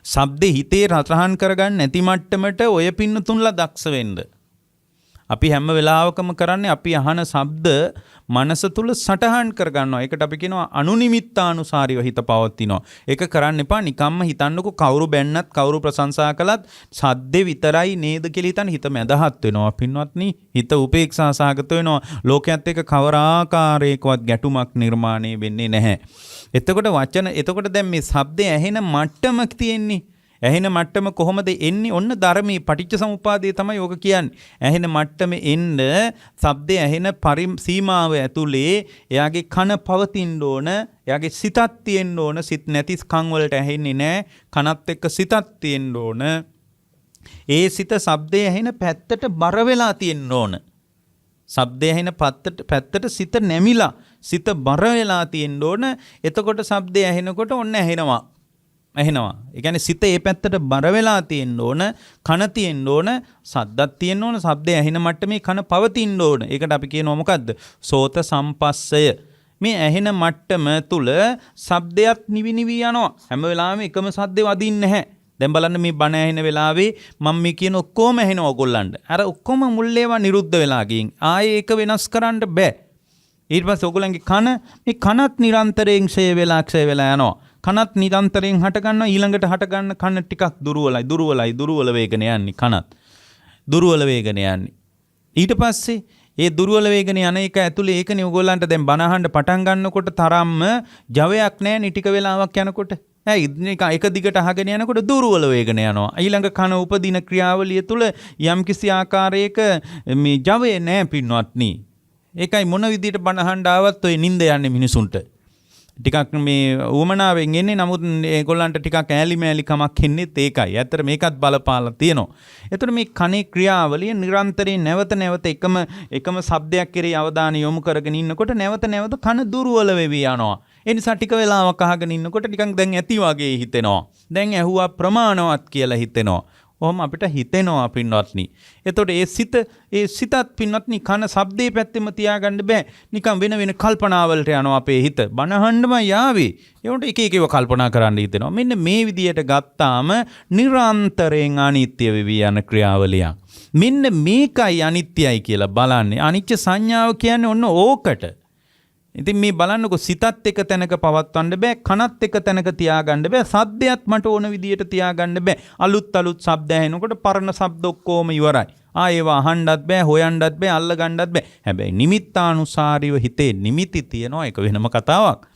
ශබ්දේ හිතේ රසහන් කරගන්න නැති මට්ටමට ඔය පින්නතුන්ලා දක්ෂ වෙන්න. අපි හැම වෙලාවකම කරන්නේ අපි අහන ශබ්ද මනස තුල සටහන් කරගන්නවා. ඒකට අපි කියනවා අනුනිමිත්තානුසාරීව හිත පවත්ිනවා. ඒක කරන්න එපා. නිකම්ම හිතන්නකො කවුරු බැන්නත් කවුරු ප්‍රශංසා කළත් සද්දේ විතරයි නේද කියලා හිතන හිත මැදහත් වෙනවා. පින්වත්නි හිත උපේක්ෂා සහගත වෙනවා. ලෝකයේත් එක්ක කවරාකාරයකවත් ගැටුමක් නිර්මාණය වෙන්නේ නැහැ. එතකොට දැන් මේ ශබ්දේ ඇහෙන මට්ටමක් තියෙන්නේ. ඇහෙන මට්ටම කොහොමද එන්නේ? ඔන්න ධර්මයේ පටිච්ච සමුපාදයේ තමයි ඕක කියන්නේ. ඇහෙන මට්ටමේ එන්න ශබ්දේ ඇහෙන සීමාව ඇතුලේ එයාගේ කන පවතින්න ඕන, එයාගේ සිතක් තියෙන්න ඕන. සිත් නැති කන් වලට ඇහෙන්නේ නැහැ. කනත් එක්ක සිතක් තියෙන්න ඕන. ඒ සිත ශබ්දේ ඇහෙන පැත්තට බර වෙලා තියෙන්න ඕන. ශබ්දේ ඇහෙන පැත්තට සිත නැමිලා, සිත බර වෙලා තියෙන්න ඕන. එතකොට ශබ්දේ ඇහෙනකොට ඔන්න ඇහෙනවා. ඒ කියන්නේ සිත ඒ පැත්තට බර වෙලා තියෙන්න ඕන, කන තියෙන්න ඕන, සද්දක් තියෙන්න ඕන, ශබ්දය ඇහෙන මට්ටමේ කන පවතින්න ඕන. ඒකට අපි කියනවා මොකද්ද? සෝත සම්පස්සය. මේ ඇහෙන මට්ටම තුල ශබ්දයක් නිවි යනවා. හැම වෙලාවෙම එකම ශබ්දේ වදින්නේ නැහැ. දැන් බලන්න මේ බණ ඇහෙන වෙලාවේ මම මේ කියන ඔක්කොම ඇහෙනවා ඔයගොල්ලන්ට. අර ඔක්කොම මුල් ඒවා නිරුද්ධ වෙලා ගින්. ආයේ ඒක වෙනස් කරන්න බෑ. ඊට පස්සේ ඔයගොල්ලන්ගේ මේ කනත් නිරන්තරයෙන් ක්ෂය වෙලා යනවා. කනත් නිරන්තරයෙන් හට ගන්නවා. ඊළඟට හට ගන්න කන ටිකක් දුර්වල වේගන යන්නේ. කනත් දුර්වල වේගන යන්නේ. ඊට පස්සේ ඒ දුර්වල වේගන යන එක ඇතුලේ ඒකනේ ඔයගොල්ලන්ට දැන් බණ අහන්න පටන් ගන්නකොට තරම්ම ජවයක් නැහැ නේ. ටික වෙලාවක් යනකොට එක දිගට අහගෙන යනකොට දුර්වල වේගන යනවා. ඊළඟ කන උපදින ක්‍රියාවලිය තුල යම්කිසි ආකාරයක මේ ජවය නැහැ පින්වත්නි. ඒකයි මොන විදිහට බණ අහන්න ආවත් ඔය නිින්ද යන්නේ මිනිසුන්ට. ටිකක් මේ උවමනාවෙන් එන්නේ. නමුත් ඒගොල්ලන්ට ටිකක් ඈලි කමක් එන්නේත් ඒකයි. ඇත්තට මේකත් බලපාලා තියෙනවා. ඒතර මේ කනේ ක්‍රියාවලිය නිරන්තරයෙන් නැවත එකම ශබ්දයක් කෙරෙහි අවධානය යොමු කරගෙන ඉන්නකොට නැවත කන දුර්වල වෙවි යනවා. ඒ නිසා ටික වෙලාවක් අහගෙන ඉන්නකොට ටිකක් දැන් ඇති වගේ හිතෙනවා. දැන් ඇහුවා ප්‍රමාණවත් කියලා හිතෙනවා. ඔහොම අපිට හිතෙනවා පින්වත්නි. එතකොට ඒ සිතත් පින්වත්නි කන ශබ්දේ පැත්තෙම තියාගන්න බෑ. නිකන් වෙන කල්පනාවලට යනවා අපේ හිත. බනහන්නම යාවේ. ඒකට එක ඒවා කල්පනා කරන්න හිතෙනවා. මෙන්න මේ විදියට ගත්තාම නිරන්තරයෙන් අනිත්‍ය වෙවි යන ක්‍රියාවලියක්. මෙන්න මේකයි අනිත්‍යයි කියලා බලන්නේ. අනිත්‍ය සංඥාව කියන්නේ ඔන්න ඕකට. ඉතින් මේ බලන්නකො සිතත් එක තැනක පවත්වන්න බෑ, කනත් එක තැනක තියාගන්න බෑ, සද්දයක් මට ඕන විදියට තියාගන්න බෑ. අලුත් ශබ්ද ඇහෙනකොට පරණ ශබ්ද ඔක්කොම ඉවරයි. ඒවා අහන්නත් බෑ, හොයන්නත් බෑ, අල්ල ගන්නත් බෑ. හැබැයි නිමිත්තානුසාරීව හිතේ නිමිති තියෙනවා. ඒක වෙනම කතාවක්.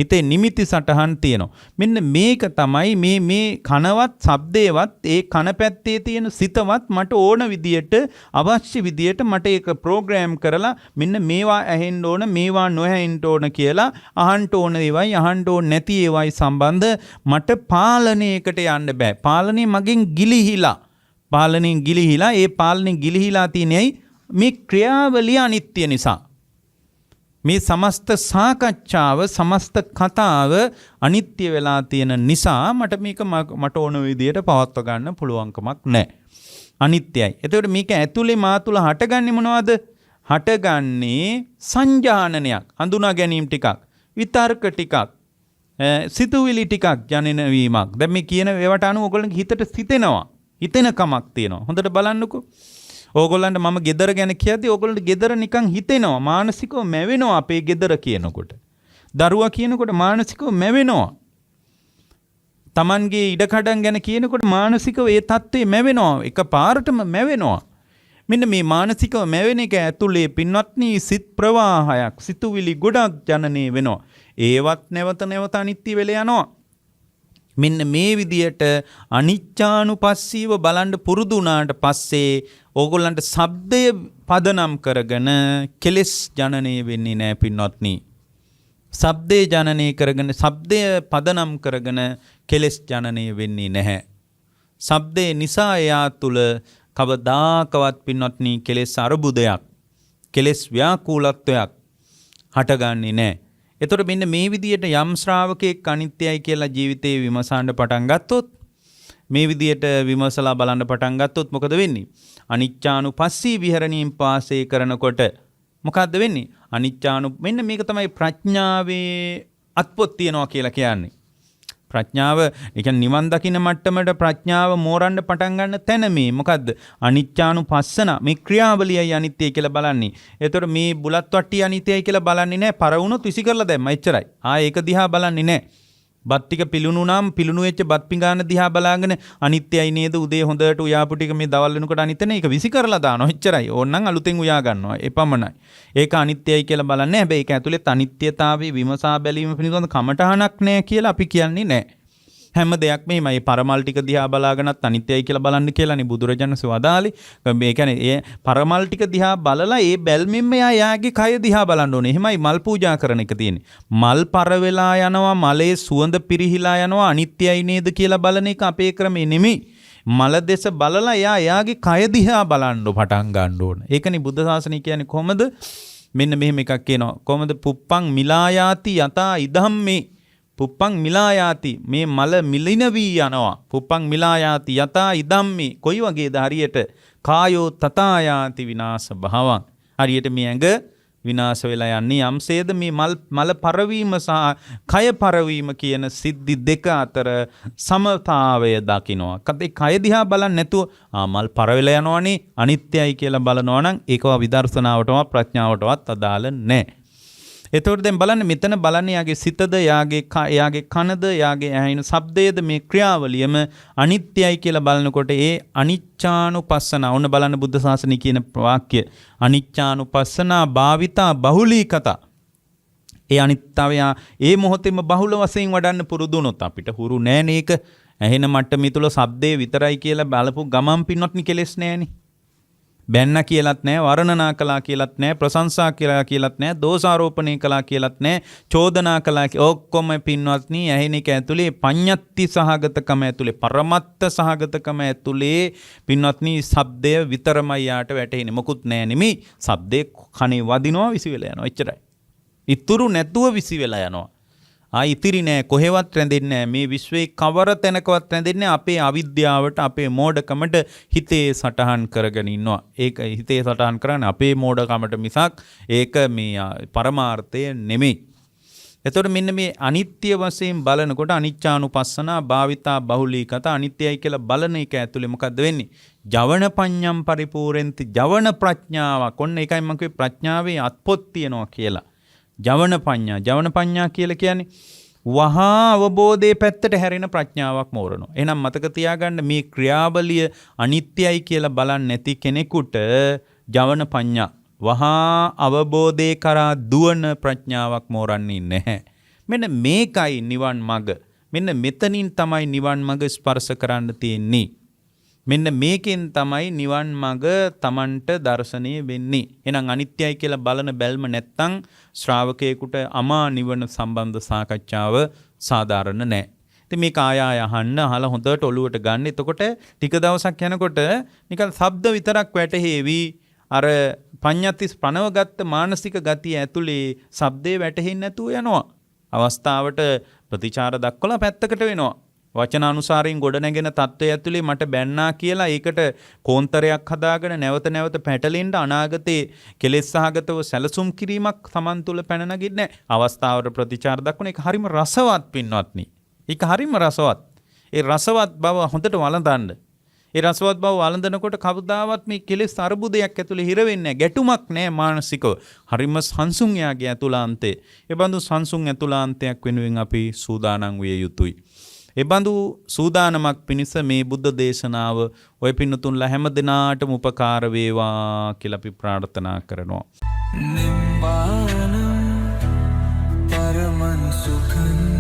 හිතේ නිමිති සටහන් තියෙනවා. මෙන්න මේක තමයි මේ කනවත් ශබ්දේවත් ඒ කන පැත්තේ තියෙන සිතවත් මට ඕන විදියට අවශ්‍ය විදියට මට ඒක ප්‍රෝග්‍රෑම් කරලා මෙන්න මේවා ඇහෙන්න ඕන, මේවා නොඇහෙන්න ඕන කියලා අහන්න ඕන ඒවයි අහන්න ඕන නැති ඒවයි සම්බන්ධ මට පාලනයකට යන්න බෑ. පාලනේ මගෙන් ගිලිහිලා ඒ පාලනේ ගිලිහිලා තියෙන්නේ මේ ක්‍රියාවලිය අනිත්‍ය නිසා. මේ සමස්ත සාකච්ඡාව, සමස්ත කතාව අනිත්‍ය වෙලා තියෙන නිසා මට ඕන විදියට පවත්ව ගන්න පුළුවන්කමක් නැහැ. අනිත්‍යයි. එතකොට මේක ඇතුලේ මා තුල හටගන්නේ මොනවද? හටගන්නේ සංජානනයක්, හඳුනා ගැනීම ටිකක්, විතර්ක ටිකක්, සිතුවිලි ටිකක් ජනන වීමක්. දැන් මේ කියන ඒවට අනුව ඔයගොල්ලන්ගේ හිතට හිතෙන කමක් තියෙනවා. හොඳට බලන්නකෝ. ඕගොල්ලන්ට මම ගෙදර ගැන කියද්දී ඕගොල්ලන්ට ගෙදර නිකන් හිතෙනවා, මානසිකව මැවෙනවා අපේ ගෙදර කියනකොට. දරුවා කියනකොට මානසිකව මැවෙනවා. Tamanගේ ඉඩකඩම් ගැන කියනකොට මානසිකව ඒ தත්ත්වය මැවෙනවා. එක පාරටම මැවෙනවා. මෙන්න මේ මානසිකව මැවෙන එක ඇතුලේ පින්වත්නි සිත් ප්‍රවාහයක්, සිතුවිලි ගොඩක් ජනනය වෙනවා. ඒවත් නැවත නැවත අනිත්‍ය වෙලා යනවා. මෙන්න මේ විදියට අනිච්චානුපස්සීව බලන්න පුරුදු වුණාට පස්සේ ඕගොල්ලන්ට ශබ්දය පදනම් කරගෙන කෙලෙස් ජනනය වෙන්නේ නැහැ පින්වත්නි. ශබ්දේ ජනනය කරගෙන ශබ්දය පදනම් කරගෙන කෙලෙස් ජනනය වෙන්නේ නැහැ. ශබ්දේ නිසා එයා තුල කවදාකවත් පින්වත්නි කෙලෙස් අරුබුදයක්, කෙලෙස් ව්‍යාකූලත්වයක් හටගන්නේ නැහැ. එතකොට මෙන්න මේ විදියට යම් ශ්‍රාවකෙක් අනිත්‍යයි කියලා ජීවිතේ විමසන්න පටන් ගත්තොත්, මේ විදියට විමසලා බලන්න පටන් ගත්තොත් මොකද වෙන්නේ? අනිච්චානුපස්සී විහරණීන් පාසය කරනකොට මොකද්ද වෙන්නේ? මෙන්න මේක තමයි ප්‍රඥාවේ අත්පොත් තියනවා කියලා කියන්නේ. ප්‍රඥාව, ඒ කියන්නේ නිවන් දකින්න මට්ටමට ප්‍රඥාව මෝරන්න පටන් ගන්න තැන මේ මොකද්ද? අනිච්චානුපස්සන. මේ ක්‍රියාවලියයි අනිත්‍යයි කියලා බලන්නේ. ඒතකොට මේ බුලත් වට්ටිය අනිත්‍යයි කියලා බලන්නේ නැහැ. පර වුණොත් විසි කරලා දැම්ම. එච්චරයි. ඒක දිහා බලන්නේ නැහැ. බත් ටික පිලුණු නම් පිලුණු වෙච්ච බත් පිඟාන දිහා බලාගෙන අනිත්‍යයි නේද? උදේ හොඳට උයාපු ටික මේ දවල් වෙනකොට අනිත්‍ය නේ. ඒක විසි කරලා දානවා. එච්චරයි. ඕනනම් අලුතෙන් උයා ගන්නවා. එපමණයි. ඒක අනිත්‍යයි කියලා බලන්නේ. හැබැයි ඒක ඇතුලේ අනිත්‍යතාවයේ විමසා බැලීම පිළිබඳ කමටහනක් නැහැ කියලා අපි කියන්නේ නැහැ. හැම දෙයක් මෙහිමයි. පරමල් ටික දිහා බලාගෙනත් අනිත්‍යයි කියලා බලන්න කියලානේ බුදුරජාණන් වදාළේ. මේ කියන්නේ ඒ පරමල් ටික දිහා බලලා ඒ බැල්මින්ම යාගේ කය දිහා බලන්න ඕනේ. එහෙමයි මල් පූජා කරන එක තියෙන්නේ. මල් පර වෙලා යනවා, මලේ සුවඳ පිරිහිලා යනවා, අනිත්‍යයි නේද කියලා බලන එක අපේ ක්‍රමේ නෙමෙයි. මල දෙස බලලා යාගේ කය දිහා බලන්න පටන් ගන්න ඕන. ඒකනේ බුද්ධ ශාසනය කියන්නේ කොහමද? මෙන්න මෙහෙම එකක් කියනවා. කොහමද? පුප්පං මිලායාති යතා ඉදම්මේ. පුප්පං මිලායාති, මේ මල මිලින වී යනවා. පුප්පං මිලායාති යතා ඉදම්මේ. කොයි වගේද? හරියට කායෝ තථායාති විනාශ භාවං. හරියට මේ ඇඟ විනාශ වෙලා යන්නේ යම්සේද මේ මල පරවීම සහ කය පරවීම කියන සිද්ධි දෙක අතර සමතාවය දකිනවා. කතේ කය දිහා බලන්නේ නැතුව මල් පර වෙලා යනවනේ අනිත්‍යයි කියලා බලනවා නම් ඒක විදර්ශනාවටවත් ප්‍රඥාවටවත් අදාළ නැහැ. එතකොට දැන් බලන්න මෙතන බලන්නේ යාගේ සිතද, යාගේ කනද, යාගේ ඇහෙන ශබ්දයේද මේ ක්‍රියාවලියම අනිත්‍යයි කියලා බලනකොට ඒ අනිච්චානුපස්සන. ඔන්න බලන්න බුද්ධ ශාසනය කියන වාක්‍ය. අනිච්චානුපස්සනා භාවිතා බහුලීකත. ඒ අනිත්‍යය ඒ මොහොතේම බහුල වශයෙන් වඩන්න පුරුදු වුණොත් අපිට හුරු නෑනේ ඒක. ඇහෙන මට්ටමේ තුල ශබ්දේ විතරයි කියලා බලපු ගමන් පින්වත්නි කෙලෙස් නෑනේ. බැන්න කියලත් නැහැ, වර්ණනා කළා කියලත් නැහැ, ප්‍රශංසා කළා කියලත් නැහැ, දෝෂාරෝපණය කළා කියලත් නැහැ, චෝදනා කළා ඔක්කොම පින්වත්නි ඇහෙන එක ඇතුලේ පඤ්ඤත්ති සහගතකම ඇතුලේ, පරමත්ත සහගතකම ඇතුලේ පින්වත්නි ශබ්දය විතරමයි යාට වැටෙන්නේ. මොකුත් නැහැ නෙමෙයි. ශබ්දේ කනේ වදිනවා, විසි වෙලා යනවා. එච්චරයි. ඉතුරු නැතුව විසි වෙලා යනවා. ඉතිරි නෑ, කොහෙවත් රැඳෙන්නේ නෑ. මේ විශ්වයේ කවර තැනකවත් රැඳෙන්නේ අපේ අවිද්‍යාවට, අපේ මෝඩකමට හිතේ සටහන් කරගෙන ඉන්නවා. ඒක හිතේ සටහන් කරන්නේ අපේ මෝඩකමට මිසක් ඒක මේ පරමාර්ථය නෙමෙයි. එතකොට මෙන්න මේ අනිත්‍ය වශයෙන් බලනකොට අනිච්චානුපස්සනා භාවිතා බහුලීකත අනිත්‍යයි කියලා බලන එක ඇතුලේ මොකද්ද වෙන්නේ? ජවන පඤ්ඤම් පරිපූර්ණති. ජවන ප්‍රඥාවක්. ඔන්න ඒකයි මම කිව්වේ ප්‍රඥාවේ අත්පොත් තියනවා කියලා. ජවන පඤ්ඤා කියලා කියන්නේ වහා අවබෝධයේ පැත්තට හැරෙන ප්‍රඥාවක් මෝරනවා. එහෙනම් මතක තියාගන්න මේ ක්‍රියාවලිය අනිත්‍යයි කියලා බලන්නේ නැති කෙනෙකුට ජවන පඤ්ඤා වහා අවබෝධේ කරා දුවන ප්‍රඥාවක් මෝරන්නේ නැහැ. මෙන්න මේකයි නිවන් මඟ. මෙන්න මෙතනින් තමයි නිවන් මඟ ස්පර්ශ කරන්න තියෙන්නේ. මෙන්න මේකෙන් තමයි නිවන් මඟ Tamanට දර්ශනය වෙන්නේ. එහෙනම් අනිත්‍යයි කියලා බලන බැල්ම නැත්තම් ශ්‍රාවකයෙකුට අමා නිවන සම්බන්ධ සාකච්ඡාව සාධාරණ නැහැ. ඉතින් මේක ආය අහලා හොඳට ඔලුවට ගන්න. එතකොට ටික දවසක් යනකොට නිකන් ශබ්ද විතරක් වැටහෙවි. අර පඤ්ඤාතිස් ප්‍රණවගත්ත මානසික ගතිය ඇතුලේ ශබ්දේ වැටහෙන්නේ නැතුව යනවා. අවස්ථාවට ප්‍රතිචාර දක්වලා පැත්තකට වෙනවා. වචනානුසාරයෙන් ගොඩනැගෙන තත්ත්වය ඇතුලේ මට බැන්නා කියලා ඒකට කෝන්තරයක් හදාගෙන නැවත නැවත පැටලෙන්න අනාගතේ කෙලෙස් සහගතව සැලසුම් කිරීමක් Taman තුල පැන නගින්නේ නැහැ. අවස්ථාවට ප්‍රතිචාර දක්වන එක හරිම රසවත් පින්වත්නි. ඒක හරිම රසවත්. ඒ රසවත් බව හොඳට වළඳන්න. ඒ රසවත් බව වළඳනකොට කවදාවත් මේ කෙලෙස් අරුබුදයක් ඇතුලේ හිර වෙන්නේ නැහැ. ගැටුමක් නැහැ මානසිකව. හරිම සංසුන් යාගේ ඇතුළාන්තේ. ඒ බඳු සංසුන් ඇතුළාන්තයක් වෙනුවෙන් අපි සූදානම් විය යුතුයි. එබඳු සූදානමක් පිණිස මේ බුද්ධ දේශනාව ඔය පින්නතුන්ලා හැම දිනාටම උපකාර වේවා කියලා අපි ප්‍රාර්ථනා කරනවා. නිම්බාන පරමං සුඛං